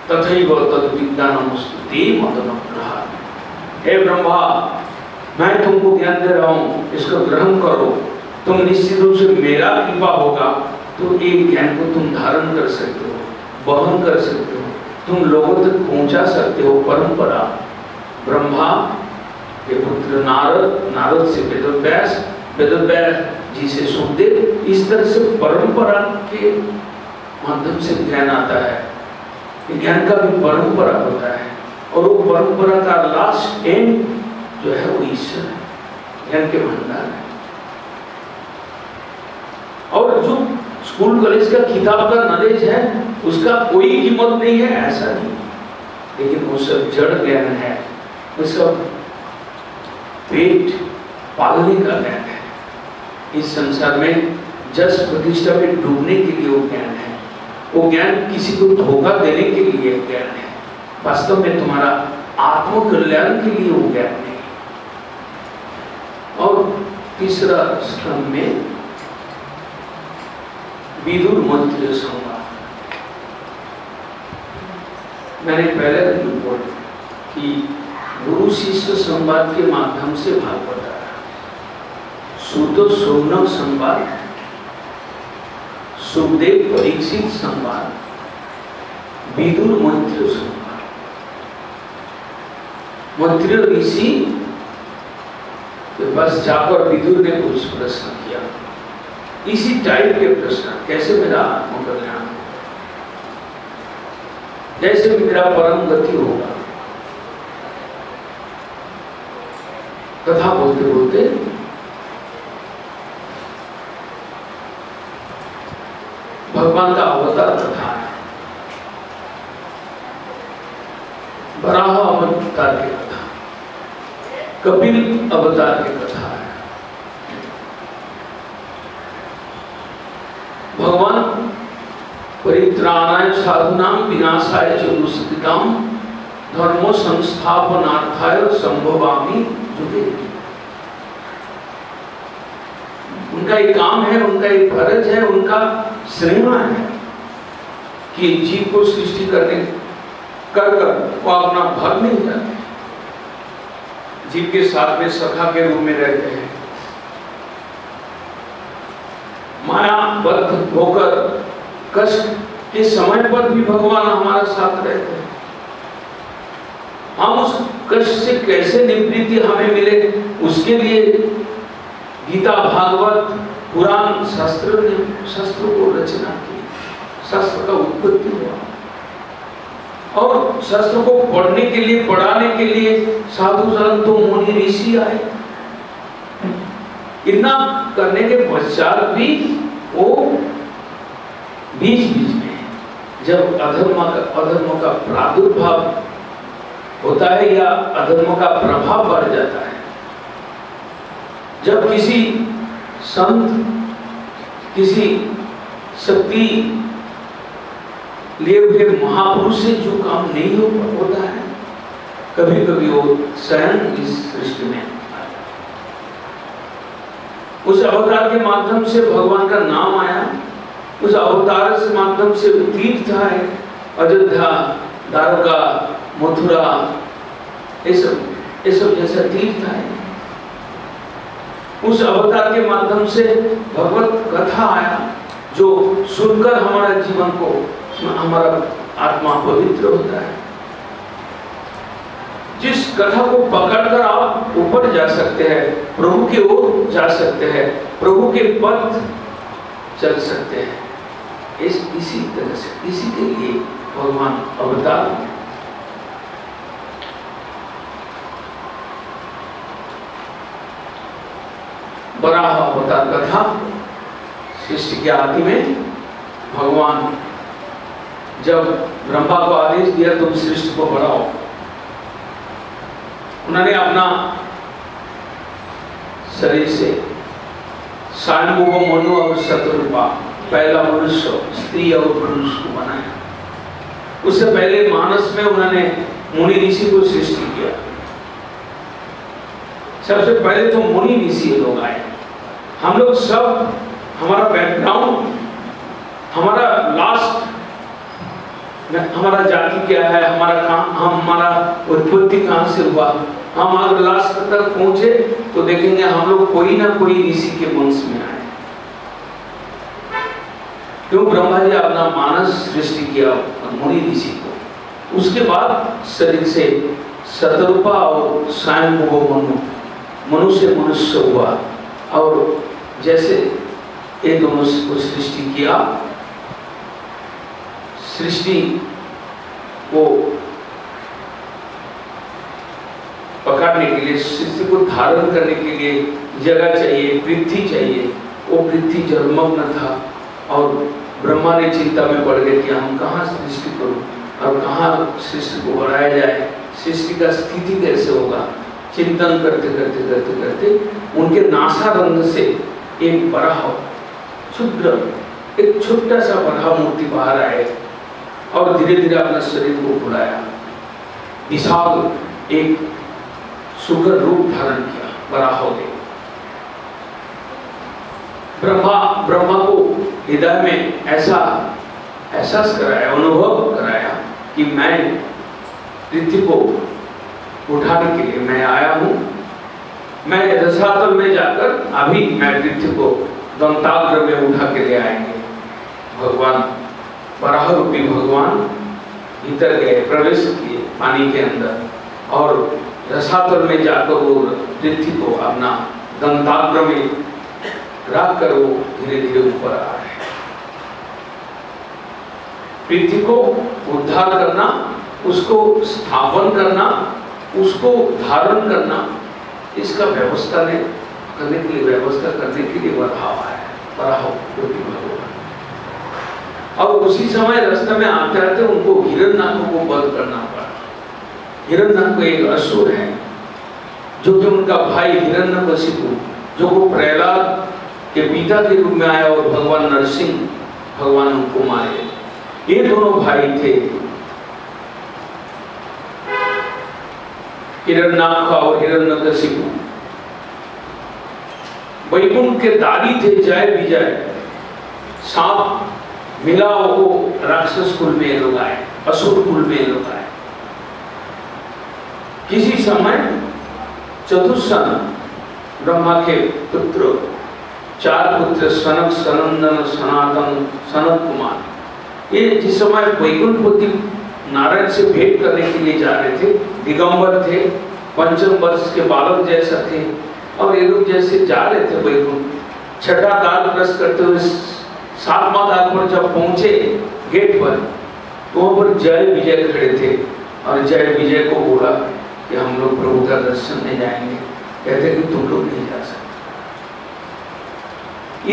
A: तथैव तद्विज्ञानमुस्तुते मदनुग्रह। हे ब्रह्मा, मैं तुमको ज्ञान दे रहा हूँ, इसको ग्रहण करो। तुम निश्चित रूप से मेरा कृपा होगा तो एक ज्ञान को तुम धारण कर सकते हो, वहन कर सकते हो, तुम लोगों तक पहुंचा सकते हो। परंपरा ब्रह्मा के पुत्र नारद, नारद से वेदव्यास, वेदव्यास जी से सुखदेव, इस तरह से परंपरा के माध्यम से ज्ञान आता है। ज्ञान का भी परंपरा होता है और वो परंपरा का लास्ट एंड जो है वो ईश्वर है, ज्ञान के भंडार है। और जो स्कूल कॉलेज का किताब का नॉलेज है उसका कोई कीमत नहीं है, ऐसा नहीं, लेकिन वो सब जड़ ज्ञान है, वो सब पेट पालने का ज्ञान है। इस संसार में जस प्रतिष्ठा में डूबने के लिए वो ज्ञान है, वो ज्ञान किसी को धोखा देने के लिए ज्ञान है, वास्तव में तुम्हारा आत्मकल्याण के लिए वो ज्ञान है। और तीसरा स्कंद में विदुर मैत्रेय संवाद, मैंने पहले बोला कि गुरु शिष्य संवाद के माध्यम से भाग बताया। सूत शौनक संवाद, सुखदेव परीक्षित संवाद, विदुर मैत्रेय संवाद। मैत्रेय ऋषि के पास जाकर विदुर ने कुछ प्रश्न किया, इसी टाइप के प्रश्न, कैसे मेरा आत्मकल्याण, कैसे मेरा परम गति होगा। कथा बोलते बोलते भगवान का अवतार कथा है, वराह अवतार की कथा, कपिल अवतार की कथा है। भगवान परित्राणाय साधुनां विनाशाय च दुष्कृतां धर्मो संस्थापनार्थाय संभवामि युगे। उनका एक काम है, उनका एक फर्ज है, उनका श्रेणा है कि जीव को सृष्टि करने कर वो अपना भाग नहीं जाते, जीव के साथ में सखा के रूप में रहते हैं, मायाबद्ध होकर कष्ट के समय पर भी भगवान हमारा साथ रहते हैं। हम उस कष्ट से कैसे निवृत्ति हमें मिले, उसके लिए गीता, भागवत, पुराण, शास्त्रों को रचना की, शास्त्र का उत्पत्ति हुआ और शास्त्र को पढ़ने के लिए, पढ़ाने के लिए साधु संतों, मुनि, ऋषि आए। इतना करने के पश्चात भी वो बीच बीच में जब अधर्म का प्रादुर्भाव होता है या अधर्म का प्रभाव बढ़ जाता है, जब किसी संत, किसी शक्ति लिए हुए महापुरुष से जो काम नहीं होता है, कभी कभी वो स्वयं इस सृष्टि में उस अवतार के माध्यम से भगवान का नाम आया। उस अवतार के माध्यम से तीर्थ आए, अयोध्या, द्वारका, मथुरा, ये सब जैसा तीर्थ आए। उस अवतार के माध्यम से भगवत कथा आया, जो सुनकर हमारा जीवन को, हमारा आत्मा पवित्र होता है। जिस कथा को पकड़कर आप ऊपर जा सकते हैं, प्रभु की ओर जा सकते हैं, प्रभु के पथ चल सकते हैं। इसी तरह से, इसी के लिए भगवान अवतार। वराह अवतार कथा, सृष्टि के आदि में भगवान जब ब्रह्मा को आदेश दिया तुम सृष्टि को बढ़ाओ, उन्होंने अपना शरीर से स्वयंभुव मनु और शतरूपा, पहला मनुष्य स्त्री और पुरुष को बनाया। उससे पहले मानस में उन्होंने मुनि ऋषि को सृष्टि किया। सबसे पहले तो मुनि ऋषि लोग आए। हम लोग सब, हमारा बैकग्राउंड, हमारा लास्ट, हमारा जाति क्या है, हमारा उत्पत्ति कहाँ से हुआ, हम अगर लास्ट तक पहुंचे तो देखेंगे हम लोग कोई ना कोई ऋषि के वंश में आए। क्यों? ब्रह्मा जी अपना मानस सृष्टि किया मुनि ऋषि को। उसके बाद शरीर से शतरूपा और स्वयंभुव मनु से मनुष्य हुआ, और जैसे ये दोनों को सृष्टि किया, सृष्टि को पकड़ने के लिए, सृष्टि को धारण करने के लिए जगह चाहिए, पृथ्वी चाहिए। वो पृथ्वी जलमग्न था और ब्रह्मा ने चिंता में पड़ गए कि हम कहाँ सृष्टि करूं और कहाँ सृष्टि को बढ़ाया जाए, सृष्टि का स्थिति कैसे होगा। चिंतन करते करते करते करते उनके नासारंध्र से एक बड़ा क्षुद्र, एक छोटा सा बड़ा मूर्ति बाहर आए और धीरे धीरे अपने शरीर को फुलाया। विशाल एक सुगर रूप धारण किया, बड़ा हो गया। ब्रह्मा को हृदय में ऐसा एहसास कराया, अनुभव कराया कि मैं पृथ्वी को उठाने के लिए मैं आया हूँ। मैं रसातल में जाकर अभी मैं पृथ्वी को दंताग्र में उठा के ले आएंगे। भगवान, वराह रूपी भगवान भीतर गए, प्रवेश किए पानी के अंदर, और रसातल में जाकर वो पृथ्वी को अपना दंताग्र में रख कर वो धीरे धीरे ऊपर आ रहे। पृथ्वी को उद्धार करना, उसको स्थापन करना, उसको धारण करना, इसका व्यवस्था करने के लिए बढ़ावा है, भगवान। और उसी समय रास्ते में आते आते उनको हिरण्यनाथ को वध करना पड़ा। हिरण्यनाथ एक असुर है, जो कि उनका भाई हिरण्यकशिपु, जो वो प्रहलाद के पिता के रूप में आया, और भगवान नरसिंह भगवान उनको मारे। ये दोनों भाई थे, हिरण्यनाथ और हिरण्यकशिपु। वैकुंठ के दारी थे, जय विजय। सांप मिला वो राक्षस कुल में लोग आए, असुर कुल में लोग आए। किसी समय चतुर्सन ब्रह्मा के पुत्र, 4 पुत्र, सनक, सनंदन, सनातन, सनत कुमार, ये जिस समय वैकुंठपति नारायण से भेंट करने के लिए जा रहे थे, दिगंबर थे, पंचम वर्ष के बालक जैसा थे, और ये लोग जैसे जा रहे थे वैकुंठ, छठा काल क्रस करते हुए 7वां काल पर जब पहुंचे गेट पर, तो वहां पर जय विजय खड़े थे, और जय विजय को बोला कि हम लोग प्रभु का दर्शन नहीं जाएंगे। कहते कि तुम लोग नहीं जा सकते,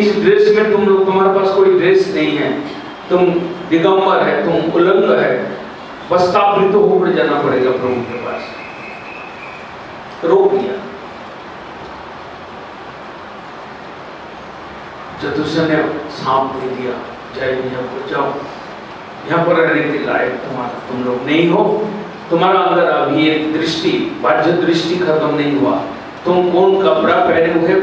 A: इस ड्रेस में तुम लोग, तुम्हारे पास कोई ड्रेस नहीं है, तुम दिगंबर है, तुम उलंग है, वस्त्रावृत होकर जाना पड़ेगा प्रभु के पास। रोक दिया। चतुर्सन ने सांप दे दिया जय विजय को, जाओ यहाँ पर रहने के लायक तुम लोग नहीं हो, तुम्हारा अंदर अभी एक दृष्टि, बाह्य दृष्टि खत्म नहीं हुआ, तुम कौन कपड़ा पहने हुए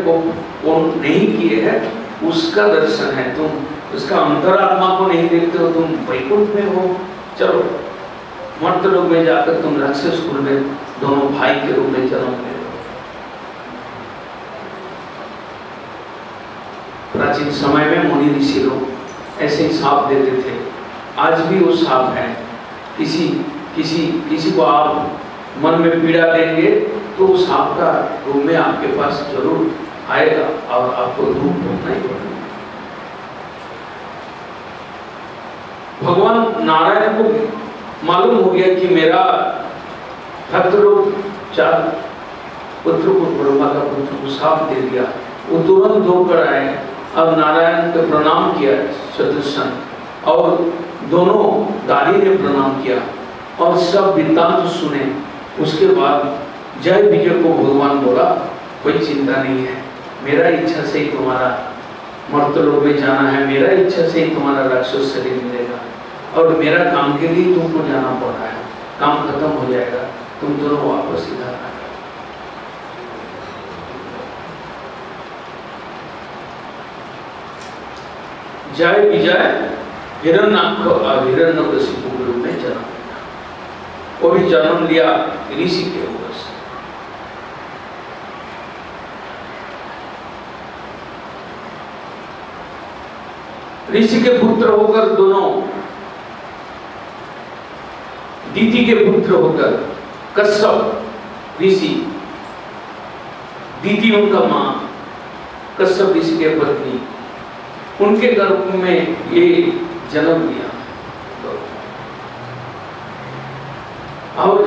A: कौन नहीं किए हैं उसका दर्शन है, तुम उसका अंतरात्मा को नहीं देखते हो, तुम वैकुंठ में हो। चलो मर्त लोग में जाकर तुम राक्षस कुल में दोनों भाई के रूप में जन्म ले लो। प्राचीन समय में मुनि ऋषि लोग ऐसे ही सांप देते थे, आज भी वो सांप है। किसी को आप मन में पीड़ा देंगे तो उस सांप का रूप में आपके पास जरूर आएगा और आपको धूप भोगना ही पड़ेगा। भगवान नारायण को मालूम हो गया कि मेरा भक्त लोग 4 पुत्र को, ब्रह्मा का पुत्र को सांप दे दिया। वो तुरंत दौड़कर आए, अब नारायण को प्रणाम किया चतुर्सन, और दोनों दारी ने प्रणाम किया और सब वृत्तांत सुने। उसके बाद जय विजय को भगवान बोला, कोई चिंता नहीं है, मेरा इच्छा से ही तुम्हारा मर्तलोक में जाना है, मेरा इच्छा से ही तुम्हारा राक्षस शरीर मिलेगा और मेरा काम के लिए तुमको जाना पड़ रहा है, काम खत्म हो जाएगा, तुम दोनों वापस इधर आ। जय विजय हिरण्याक्ष और हिरण्यकशिपु के रूप में जन्म लिया। वो भी जन्म लिया ऋषि के ऊपर से। ऋषि के पुत्र होकर दोनों, दीति के पुत्र होकर कश्यप ऋषि, दीति उनका मां, कश्यप ऋषि के पत्नी, उनके गर्भ में ये जन्म लिया। और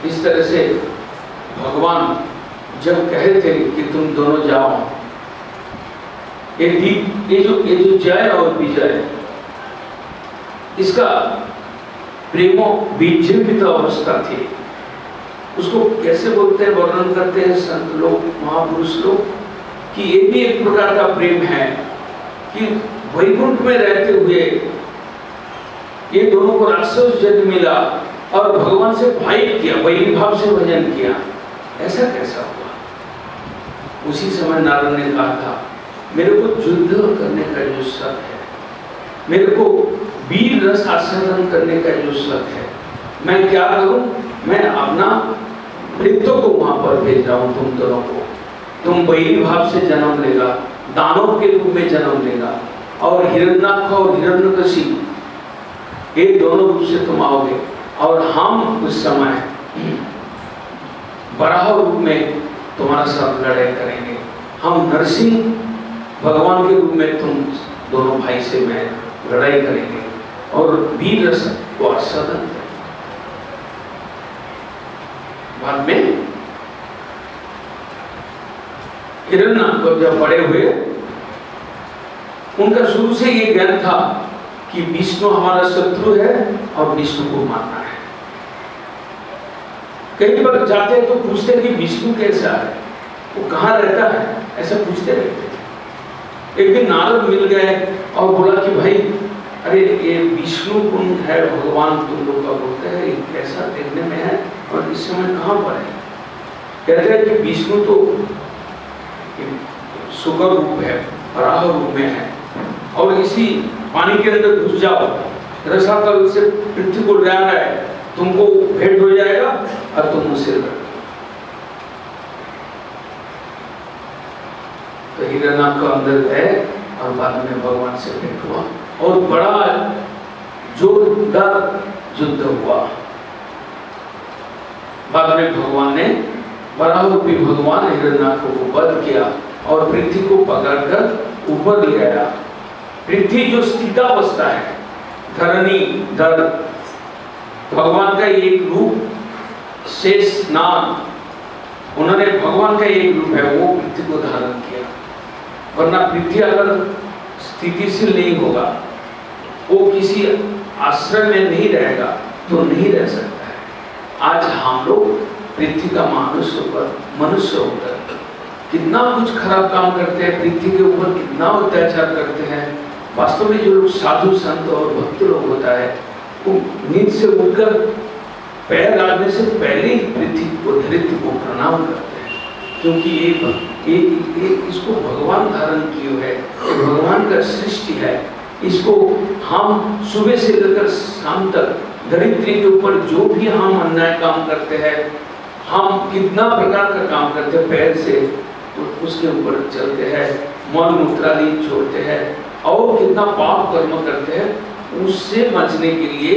A: इस तरह से भगवान जब कहे थे कि तुम दोनों जाओ, ये जो जय और विजय, इसका प्रेमो विजृंभित अवस्था थी। उसको कैसे बोलते हैं, वर्णन करते हैं संत लोग, महापुरुष लोग, कि ये भी एक प्रकार का प्रेम है कि वैकुंठ में रहते हुए ये दोनों को राक्षस जन्म मिला और भगवान से फाइट किया, वैरी भाव से भजन किया। ऐसा कैसा हुआ? उसी समय नारद ने कहा था, मेरे को युद्ध करने का जो शक है, मेरे को वीर रस आस्वादन करने का जो शक है, मैं क्या करूं? मैं अपना मृत्यु को वहां पर भेज रहा हूं तुम दोनों को। तुम वैरी भाव से जन्म लेगा, दानव के रूप में जन्म लेगा, और हिरण्याक्ष और हिरण्यकशिप ये दोनों रूप से तुम आओगे, और हम उस समय बराह रूप में तुम्हारा साथ लड़ाई करेंगे। हम नरसिंह भगवान के रूप में तुम दोनों भाई से मैं लड़ाई करेंगे और वीर रस को आस्वादन करेंगे। बाद में हिरण्याक्ष जब बड़े हुए, उनका शुरू से ये ज्ञान था कि विष्णु हमारा शत्रु है और विष्णु को मारना है। कई बार जाते हैं तो पूछते हैं कि विष्णु कैसा है, वो कहाँ रहता है, ऐसा पूछते रहते हैं। एक दिन नारद मिल गए और बोला कि भाई, अरे ये विष्णु कुंड है, भगवान तुम लोग का बोलते हैं, ये कैसा देखने में है और इस समय कहाँ पर है? कहते हैं कि विष्णु तो सुगर रूप है, वराह रूप में है, और इसी पानी के अंदर घुस जाओ, रसातल से पृथ्वी को ले रहा है, तुमको भेंट हो जाएगा और तुम उसे लड़ो। तो हिरण्याक्ष अंदर गए और बाद में भगवान से भेंट हुआ और बड़ा जोरदार युद्ध हुआ। बाद में भगवान ने, वराहरूपी भगवान हिरण्याक्ष को वध किया और पृथ्वी को पकड़कर ऊपर ले आया। पृथ्वी जो स्थितावस्था है, धरणी धर, भगवान का एक रूप, शेष नाग, उन्होंने भगवान का एक रूप है, वो पृथ्वी को धारण किया। वरना पृथ्वी अगर स्थितिशील नहीं होगा, वो किसी आश्रय में नहीं रहेगा तो नहीं रह सकता है। आज हम लोग पृथ्वी का मनुष्य होकर कितना कुछ खराब काम करते हैं, पृथ्वी के ऊपर कितना अत्याचार करते हैं। वास्तव में जो लोग साधु संत और भक्त लोग होता है, वो नींद से उठकर पैर डालने से पहले ही पृथ्वी को, धरती को प्रणाम करते हैं, क्योंकि ये इसको भगवान धारण किए है, भगवान का सृष्टि है। इसको हम सुबह से लेकर शाम तक धरित्री के ऊपर जो भी हम अन्याय काम करते हैं, हम कितना प्रकार का काम करते हैं, पैर से उसके ऊपर चलते हैं, मल मूत्रादि छोड़ते हैं और कितना पाप कर्म करते हैं, उससे बचने के लिए,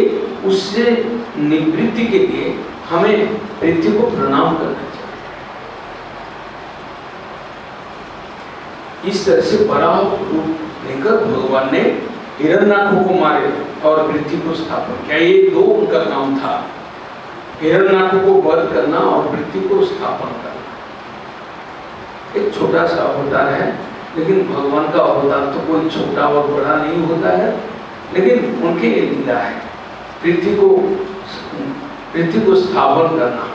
A: उससे निवृत्ति के लिए हमें पृथ्वी को प्रणाम करना चाहिए। इस तरह से बड़ा रूप लेकर भगवान ने हिरण्याक्ष को मारे और पृथ्वी को स्थापन किया। ये दो उनका काम था, हिरण्याक्ष को वध करना और पृथ्वी को स्थापन करना। एक छोटा सा अवतार है, लेकिन भगवान का अवतार तो कोई छोटा और बड़ा नहीं होता है, लेकिन उनके ये लीला है, पृथ्वी को स्थापन करना,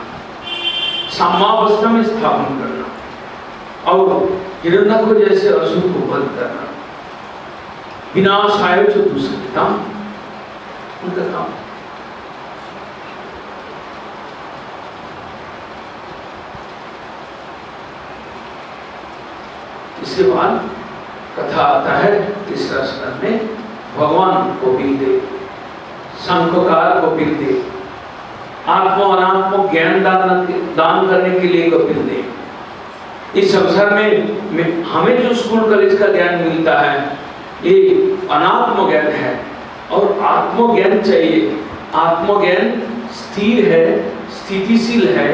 A: साम्यावस्था में स्थापन करना और हिरण्यक जैसे असुर को वध करना, विनाश आयो जो दूसरे काम उनका काम। इसके बाद कथा आता है तीसरा स्कंद में, भगवान कपिल देव, शंखकार कपिल देव, आत्म अनात्म ज्ञान दान करने के लिए कपिल देव। इस संसार में हमें जो स्कूल कॉलेज का ज्ञान मिलता है ये अनात्म ज्ञान है और आत्म ज्ञान चाहिए। आत्मज्ञान स्थिर है, स्थितिशील है,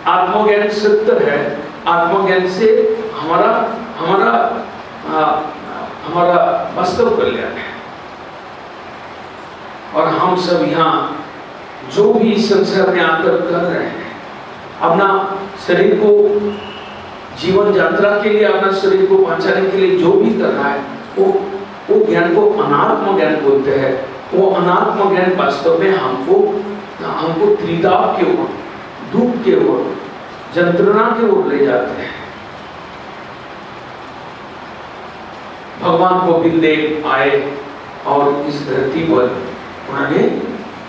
A: आत्मज्ञान सत्य है। आत्मज्ञान से हमारा वास्तव कल्याण है। और हम सब यहाँ जो भी संसार में आकर कर रहे हैं, अपना शरीर को जीवन यात्रा के लिए, अपना शरीर को बचाने के लिए जो भी कर रहा है वो ज्ञान को अनात्म ज्ञान बोलते हैं। वो अनात्म ज्ञान वास्तव में हमको त्रिताप के ओर, दुख के ओर, यंत्रणा के ओर ले जाते हैं। भगवान कपिल देव आए और इस धरती पर उन्होंने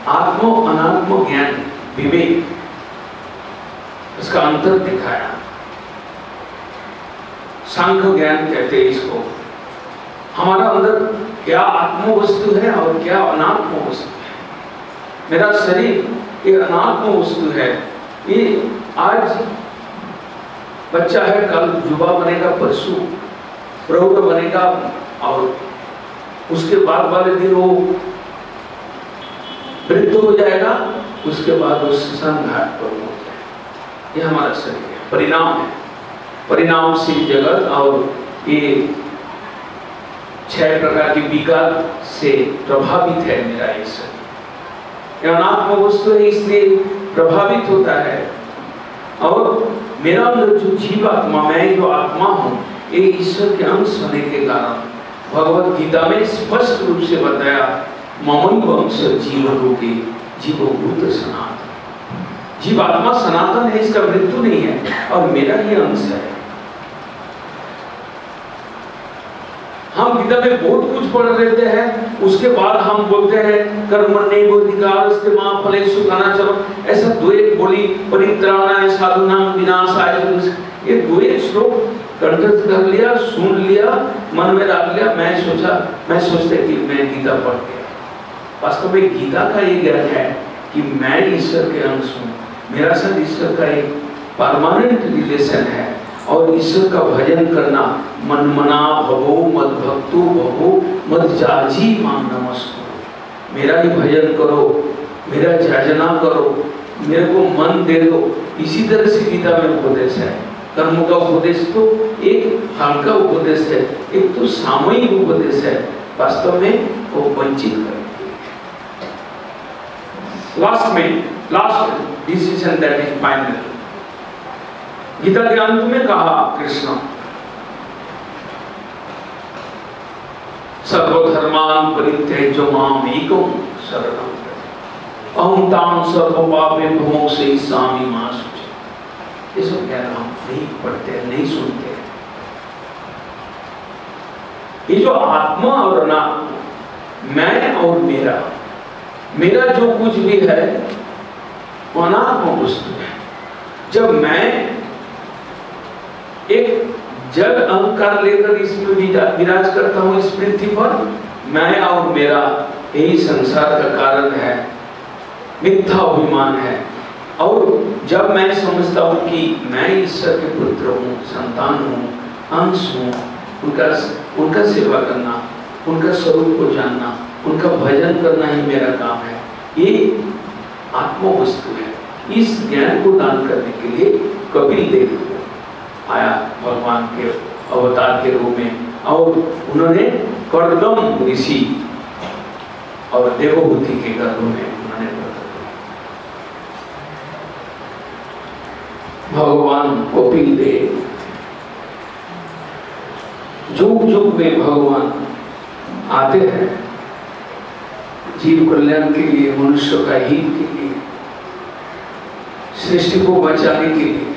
A: आत्म अनात्म ज्ञान विवेक इसका अंतर दिखाया। सांख्य ज्ञान कहते हैं इसको। हमारा अंदर क्या आत्म वस्तु है और क्या अनात्म वस्तु है। मेरा शरीर एक अनात्म वस्तु है। ये आज बच्चा है, कल युवा बनेगा, परसों प्रौढ़ बनेगा और उसके बाद वाले दिन वो वृद्ध हो जाएगा, उसके बाद वो श्मशान घाट पर हो जाएगा। ये हमारा शरीर है, परिणाम है। परिणाम से जगत और ये 6 प्रकार के विकार से प्रभावित है मेरा ये शरीर। ये अनात्म वस्तु है, इसलिए प्रभावित होता है। और मेरा अंदर जो जीव आत्मा, मैं जो आत्मा हूँ, ये ईश्वर के अंश होने के कारण भगवत गीता में स्पष्ट रूप से बताया, ममैव अंश जीवरूपी जीवभूत सनातन। जीव आत्मा सनातन है, इसका मृत्यु नहीं है और मेरा ही अंश है। हम गीता में बहुत कुछ पढ़ लेते हैं, उसके बाद हम बोलते हैं कर्मण्येवाधिकारस्ते मा फलेषु कदाचन। ऐसा द्वैत बोली, परित्राणाय साधूनां विनाशाय। ये द्वैत श्लोक कंठस्थ कर लिया, सुन लिया, मन में रख लिया। मैं सोचते कि मैं गीता पढ़ गया। वास्तव में गीता का ये ज्ञान है कि मैं ईश्वर के अंश हूँ, मेरा साथ ईश्वर का एक परमानेंट रिलेशन है। और ईश्वर का भजन करना, मनमना भवो मद भक्तो भवो मद जाजी मां नमस्कुरु। मेरा ही भजन करो, मेरा जाजना करो, मेरे को मन दे दो। इसी तरह से गीता में उपदेश है। कर्म का उपदेश तो एक हल्का उपदेश है, एक तो सामयिक उपदेश है, वास्तव में वो वंचित कर। Last decision that is final. Gita के अंत में कहा कृष्ण, सर्वधर्मान् परित्यज्य माम् एकं शरणं व्रज अहं तां सर्वपापेभ्यो मोक्षयिष्यामि मा शुचि। ये सब ज्ञान हम नहीं पढ़ते हैं, नहीं सुनते हैं। ये जो आत्मा और अनात्मा, मैं और मेरा जो कुछ भी है वो अनात्मा वस्तु है। जब मैं एक जड़ अहंकार लेकर इसमें विराज करता हूँ इस पृथ्वी पर, मैं और मेरा यही संसार का कारण है, मिथ्या अभिमान है। और जब मैं समझता हूँ कि मैं ईश्वर के पुत्र हूँ, संतान हूँ, अंश हूँ, उनका सेवा करना, उनका स्वरूप को जानना, उनका भजन करना ही मेरा काम है, ये आत्म वस्तु है। इस ज्ञान को दान करने के लिए कपिल देव आया भगवान के अवतार के रूप में। और उन्होंने कर्दम ऋषि और देवहूति के गर्भ में उन्होंने भगवान कपिल देव जुग जुग में भगवान आते हैं जीव कल्याण के लिए, मनुष्य का हित के लिए, सृष्टि को बचाने के लिए,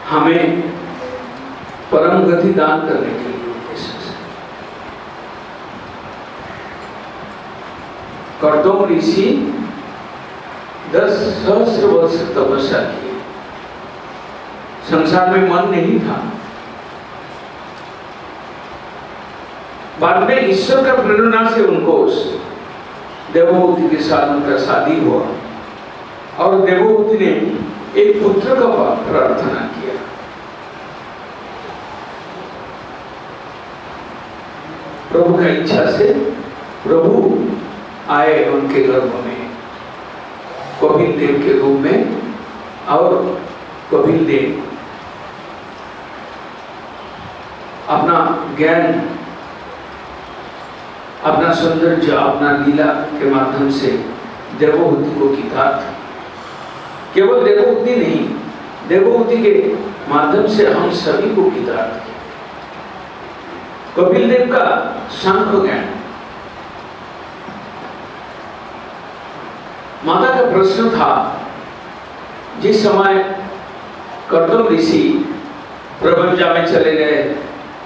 A: हमें परम गति दान करने के लिए उद्देश्य से। कर्दम ऋषि 10 सहस्र वर्ष तपस्या किए, संसार में मन नहीं था। बाद में ईश्वर का प्रेरणा से उनको देवहूति के साथ उनका शादी हुआ और देवहूति ने एक पुत्र का प्रार्थना किया। प्रभु का इच्छा से प्रभु आए उनके गर्भ में कपिल देव के रूप में, और कपिल देव अपना ज्ञान, अपना सौंदर्य, अपना लीला के माध्यम से देवहूति को किताब, केवल देवहूति नहीं, देवहूति के माध्यम से हम सभी को किताब। कपिल देव का सांख्य ज्ञान, माता का प्रश्न था, जिस समय कर्दम ऋषि प्रपंचा में चले गए,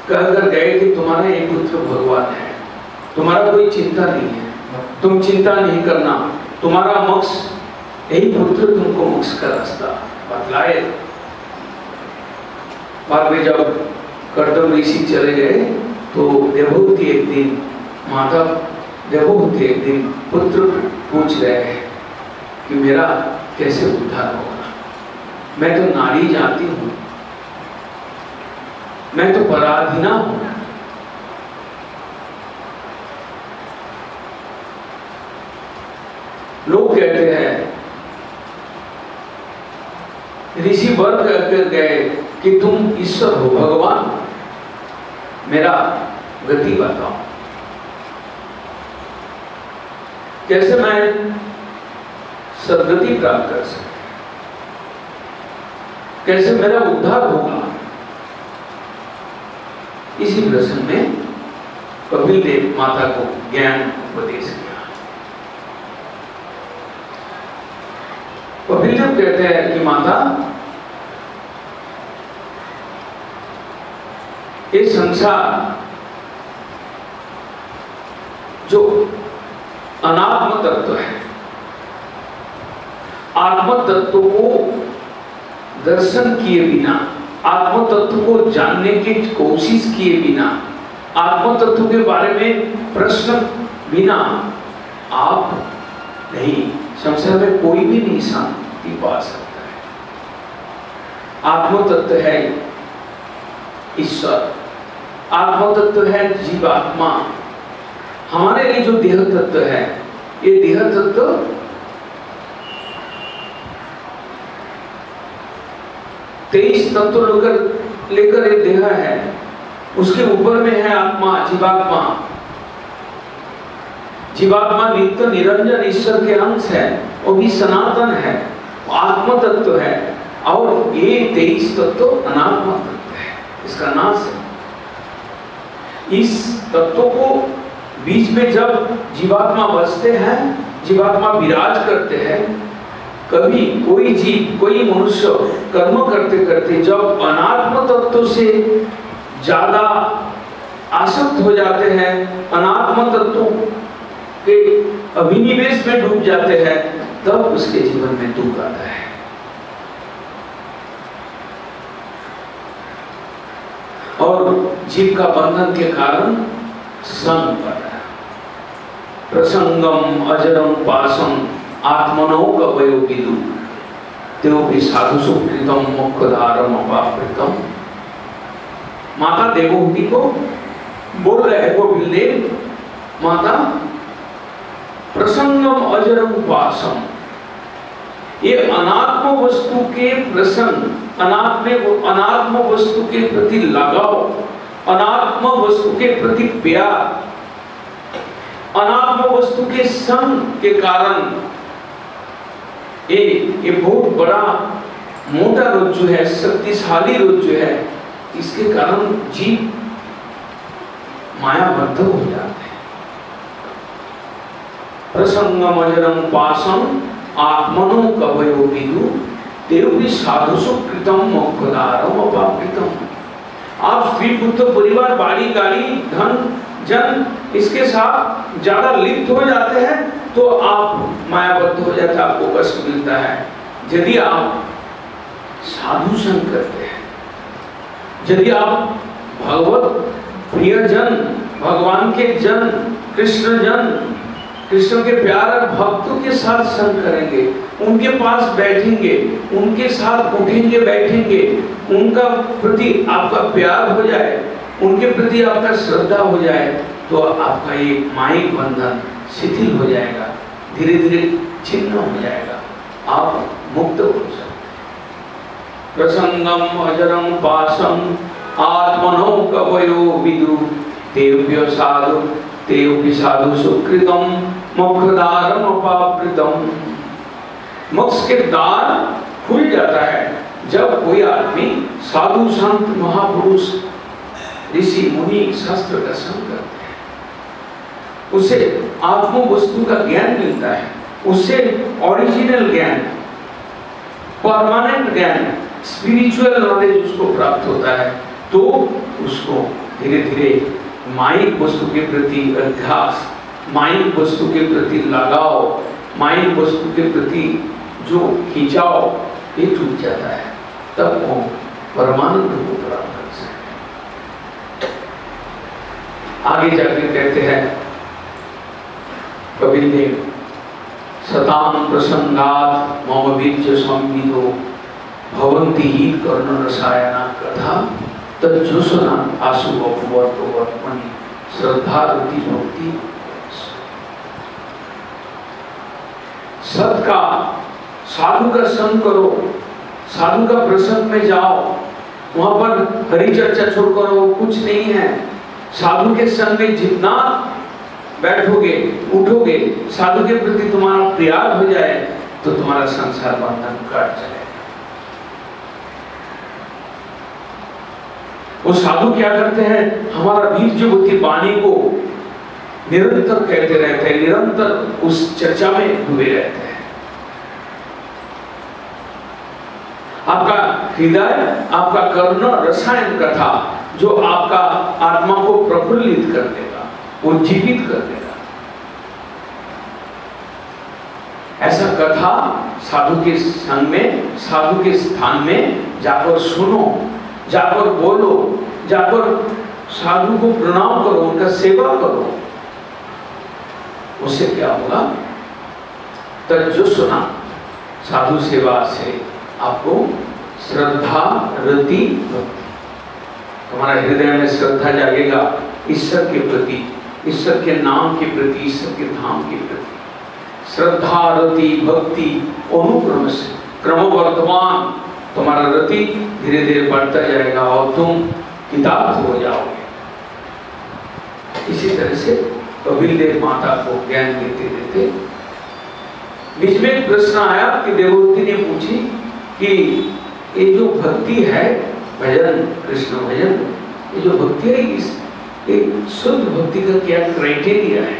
A: कहकर गए कि तुम्हारा एक पुत्र भगवान है, तुम्हारा कोई चिंता नहीं है, तुम चिंता नहीं करना, तुम्हारा मोक्ष, यही पुत्र तुमको मोक्ष का रास्ता बतलाए। बाद में जब कर्दम ऋषि चले गए तो देवहूति एक दिन, माता देवहूति एक दिन पुत्र पूछ रहे हैं कि मेरा कैसे उद्धार होगा, मैं तो नारी जाति हूं, मैं तो पराधीना हूं। लोग कहते हैं, ऋषि वर कहकर गए कि तुम ईश्वर हो, भगवान, मेरा गति बताओ, कैसे मैं सद्गति प्राप्त कर सकूं, कैसे मेरा उद्धार होगा। इसी प्रश्न में कपिल देव माता को ज्ञान उपदेश किया। कपिल देव कहते हैं कि माता, ये संसार जो अनात्म तत्व है, आत्म तत्व को दर्शन किए बिना, आत्म तत्व को जानने की कोशिश किए बिना, आत्म तत्व के बारे में प्रश्न बिना आप नहीं, संसार में कोई भी नहीं शांति पा सकता है। आत्म तत्व है ईश्वर, आत्म तत्व है जीवात्मा। हमारे लिए जो देह तत्व है, ये देह तत्व 23 तत्व लेकर ये देह है, उसके ऊपर में है आत्मा, जीवात्मा। जीवात्मा नित्य निरंजन ईश्वर के अंश है, वो भी सनातन है, आत्म तत्व है, और ये 23 तत्व अनात्म तत्व है, इसका नाश है। इस तत्व को बीच में जब जीवात्मा बसते हैं, जीवात्मा विराज करते हैं, कभी कोई जीव, कोई मनुष्य कर्म करते करते जब अनात्म तत्व से ज्यादा आसक्त हो जाते हैं, अनात्म तत्व के अभिनिवेश में डूब जाते हैं, तब उसके जीवन में दुख आता है। और जीव का बंधन के कारण संग पड़ा है। प्रसंगम अजरम पासम आत्मनो कवयो विदु तेओपि साधु सुकृतम मोक्षधारम अपावृतम। माता देवहूति को बोल रहे हैं कपिल देव, माता प्रसंगम अजरम पासम, ये अनात्म वस्तु के प्रसंग, अनात्म वस्तु के प्रति लगाव, अनात्म वस्तु के प्रति प्यार, अनात्म वस्तु के संग के कारण ये बहुत बड़ा मोटा रज्जु है, शक्तिशाली रज्जु है, इसके कारण जीव मायाबद्ध हो जाते हैं। प्रसंगम अजरम पासम आत्मनो कवयो विदु तेओपि साधुषु कृतम मोक्षदारम अपावृतम। आप स्त्री पुत्र परिवार बाड़ी गाड़ी धन जन इसके साथ ज्यादा लिप्त हो जाते हैं तो आप मायाबद्ध हो जाते हैं, आपको कष्ट मिलता है। यदि आप साधु संग करते हैं, यदि आप भगवत प्रियजन, भगवान के जन, कृष्ण के प्यारे भक्तों के साथ संग करेंगे, उनके पास बैठेंगे, उनके साथ उठेंगे बैठेंगे, उनका प्रति आपका प्यार हो जाए, उनके प्रति आपका श्रद्धा हो जाए, तो आपका ये मायिक बंधन शिथिल हो जाएगा, धीरे धीरे छिन्न हो जाएगा, आप मुक्त हो जाएंगे। प्रसंगम अजरम पासम आत्मनो कवयो विदु तेभ्यो साधु सुकृतम मोक्षदारम अपावृतम। मोक्ष के द्वार खुल जाता है जब कोई आदमी साधु संत महापुरुष ऋषि मुनि शास्त्र का संग करते हैं, उसे आत्म वस्तु का ज्ञान मिलता है, उससे ओरिजिनल ज्ञान, परमानेंट ज्ञान, स्पिरिचुअल नॉलेज उसको प्राप्त होता है। तो उसको धीरे धीरे माइक वस्तु के प्रति अध्यास, माइक वस्तु के प्रति लगाव, माइक वस्तु के प्रति जो खिंचाव ये टूट जाता है, तब वो परमानंद को प्राप्त कर सकते हैं। आगे जाकर कहते हैं कबीर देव, सताम प्रसंगात मम बीज संविदो भवन्ति ही कर्ण रसायना कथा तज्जुसना आसु वर्तमनि श्रद्धा रति भक्ति। सत का साधु का संग करो, साधु का प्रसंग में जाओ, वहां पर हरि चर्चा छोड़ करो कुछ नहीं है। साधु के संग में जितना बैठोगे उठोगे, साधु के प्रति तुम्हारा प्यार हो जाए तो तुम्हारा संसार बंधन कट जाए। वो साधु क्या करते हैं, हमारा बीजवती वाणी को निरंतर कहते रहते हैं, निरंतर उस चर्चा में डूबे रहते हैं। आपका हृदय, आपका कर्ण रसायन कथा जो आपका आत्मा को प्रफुल्लित कर देगा, उज्जीवित कर देगा, ऐसा कथा साधु के संग में, साधु के स्थान में जाकर सुनो, जाकर बोलो, जाकर साधु को प्रणाम करो, उनका सेवा करो। उससे क्या होगा, तो जो सुना साधु सेवा से आपको श्रद्धा रति भक्ति, तुम्हारा हृदय में श्रद्धा जागेगा ईश्वर के प्रति, ईश्वर के नाम के प्रति, ईश्वर के धाम के प्रति। श्रद्धा रति भक्ति अनुक्रम से क्रमवर्धमान तुम्हारा रति धीरे धीरे बढ़ता जाएगा और तुम किताब हो जाओगे। इसी तरह से कबीर देव माता को ज्ञान देते देते बीच में एक प्रश्न आया कि देवहूति ने पूछी कि ये जो भक्ति है, भजन, कृष्ण भजन, ये जो भक्ति है, इस एक शुद्ध भक्ति का क्या क्राइटेरिया है,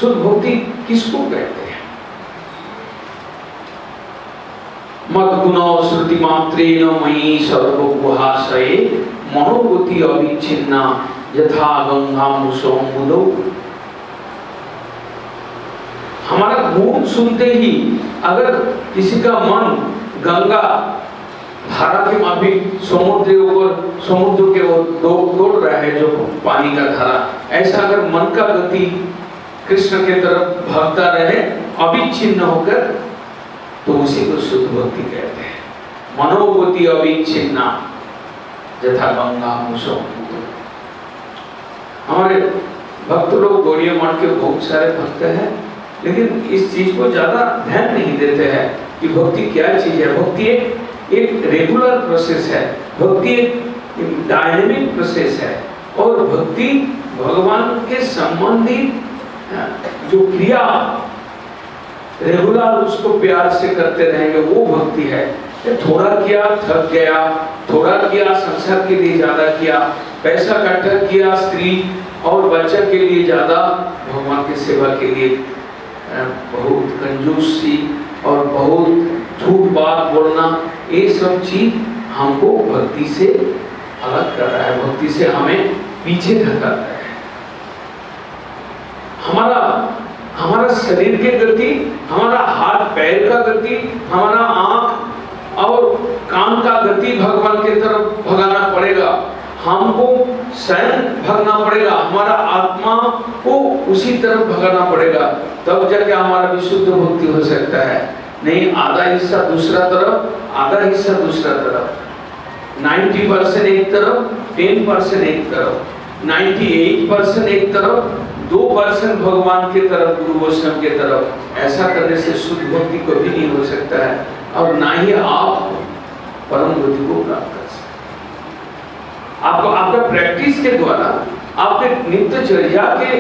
A: शुद्ध भक्ति किसको कहते हैं? मद्गुणो श्रुति मात्रेण मयि सर्वगुहाशये मनोगति अविच्छिन्ना यथा गंगामुषो मुदो। हमारा गुण सुनते ही अगर किसी का मन गंगा धारा के माफिक समुद्र के वो दौड़ रहा है जो पानी का धारा, ऐसा अगर मन का गति कृष्ण के तरफ भागता रहे अविच्छिन्न होकर, तो उसी को शुद्ध भक्ति कहते हैं। मनोगति अविच्छिन्ना यथा गंगा मुषो। हमारे भक्त लोग गौड़िया मठ के बहुत सारे भक्त हैं, लेकिन इस चीज को ज्यादा ध्यान नहीं देते हैं कि भक्ति क्या चीज है। भक्ति एक रेगुलर प्रोसेस है, भक्ति एक डायनेमिक प्रोसेस है, और भक्ति भगवान के संबंधित जो क्रिया रेगुलर उसको प्यार से करते रहेंगे वो भक्ति है। थोड़ा किया थक गया, थोड़ा किया संसार के लिए ज्यादा किया, पैसा इकट्ठा किया स्त्री और बच्चा के लिए ज्यादा, भगवान की सेवा के लिए बहुत कंजूसी और बहुत झूठ बात बोलना, ये सब चीज हमको भक्ति से अलग कर रहा है, भक्ति से हमें पीछे धकेल रहा है। हमारा शरीर की गति, हमारा हाथ पैर का गति, हमारा आंख और कान का गति भगवान की तरफ भगाना पड़ेगा। हमको स्वयं भगना पड़ेगा, हमारा आत्मा को उसी तरफ भगाना पड़ेगा, तब जाके हमारा विशुद्ध भक्ति हो सकता है। नहीं आधा हिस्सा दूसरा तरफ, आधा हिस्सा दूसरा तरफ, 90% एक तरफ, 10% एक तरफ, 98% एक तरफ, 2% भगवान की तरफ, गुरु वैष्णव की तरफ। ऐसा करने से शुद्ध भक्ति कभी नहीं हो सकता है और ना ही आप परम गति को प्राप्त कर सकते। आपको आपका प्रैक्टिस के द्वारा, आपके नित्यचर्या के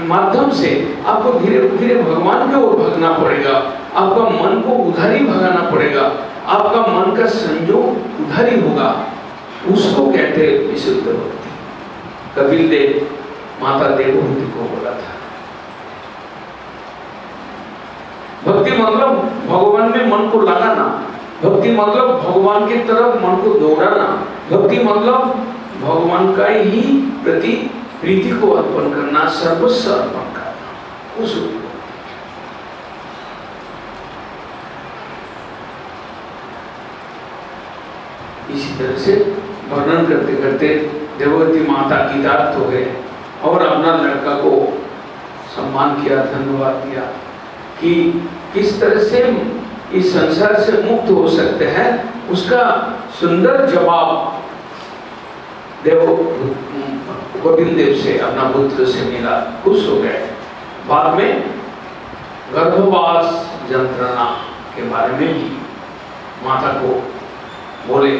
A: माध्यम से आपको धीरे धीरे भगवान की ओर भागना पड़ेगा। आपका मन को उधर ही भगाना पड़ेगा, आपका मन का संयोग उधर ही होगा। उसको कहते हैं विशुद्ध भक्ति। कपिल देव माता देवहूति को बोला था, भक्ति मतलब भगवान में मन को लगाना, भक्ति मतलब भगवान की तरफ मन को दौड़ाना, भक्ति मतलब भगवान का ही प्रति प्रीति को अर्पण करना, सर्वस्व अर्पण करना। उस इसी तरह से वर्णन करते करते देववती माता कृतार्थ हो गए और अपना लड़का को सम्मान किया, धन्यवाद दिया कि किस तरह से इस संसार से मुक्त हो सकते हैं। उसका सुंदर जवाब कपिल देव से, अपना पुत्र से मिला, खुश हो गए। बाद में गर्भवास यंत्रणा के बारे में भी माता को बोले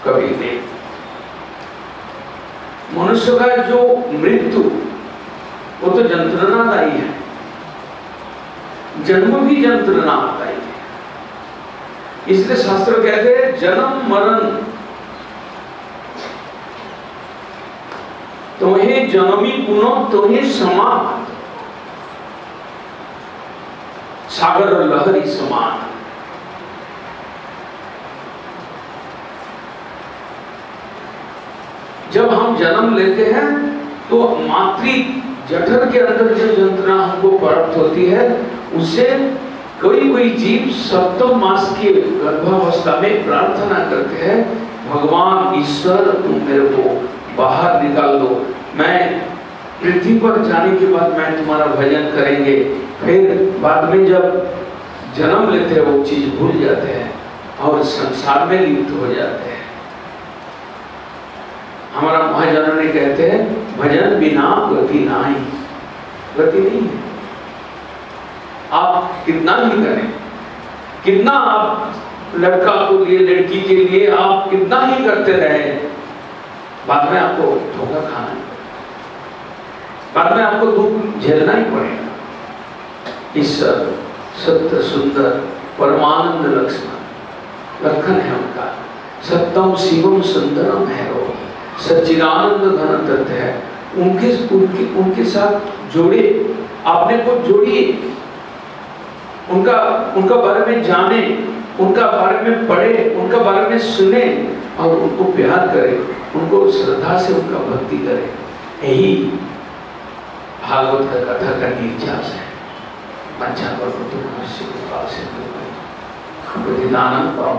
A: कपिल देव। मनुष्य का जो मृत्यु वो तो यंत्रणादायी है, जन्म भी यंत्रणादायी है। इसलिए शास्त्र कहते हैं जन्म मरण तुम्हें जन्मी पुनः तुम्हें समान, सागर और लहरी समान। जब हम जन्म लेते हैं तो मातृ जठर के अंदर जो यंत्रणा हमको प्राप्त होती है, उससे कोई जीव सप्तम मास की गर्भावस्था में प्रार्थना करते हैं, भगवान ईश्वर तुम मेरे को बाहर निकाल दो, मैं पृथ्वी पर जाने के बाद मैं तुम्हारा भजन करेंगे। फिर बाद में जब जन्म लेते हैं वो चीज भूल जाते हैं और संसार में लिप्त हो जाते हैं। हमारा महाजनों ने कहते हैं भजन बिना गति नहीं, गति नहीं है। आप कितना ही करें, कितना आप लड़का को लिए, लड़की के लिए आप कितना ही करते रहे, बाद में आपको धोखा खाना है, बाद में आपको दुख झेलना ही पड़ेगा। ईश्वर सत्य सुंदर परमानंद लक्षण है उनका, सत्यम शिवम सुंदरम है वो, सच्चिदानंद घन तत्व है। उनके साथ जोड़े, अपने को जोड़िए, उनका बारे में जाने, उनका बारे में पढ़े, उनका बारे में सुने और उनको प्यार करें, उनको श्रद्धा से उनका भक्ति करें। यही भागवत का कथा का निर्यास है। पंचांग और से आनंद पाओ।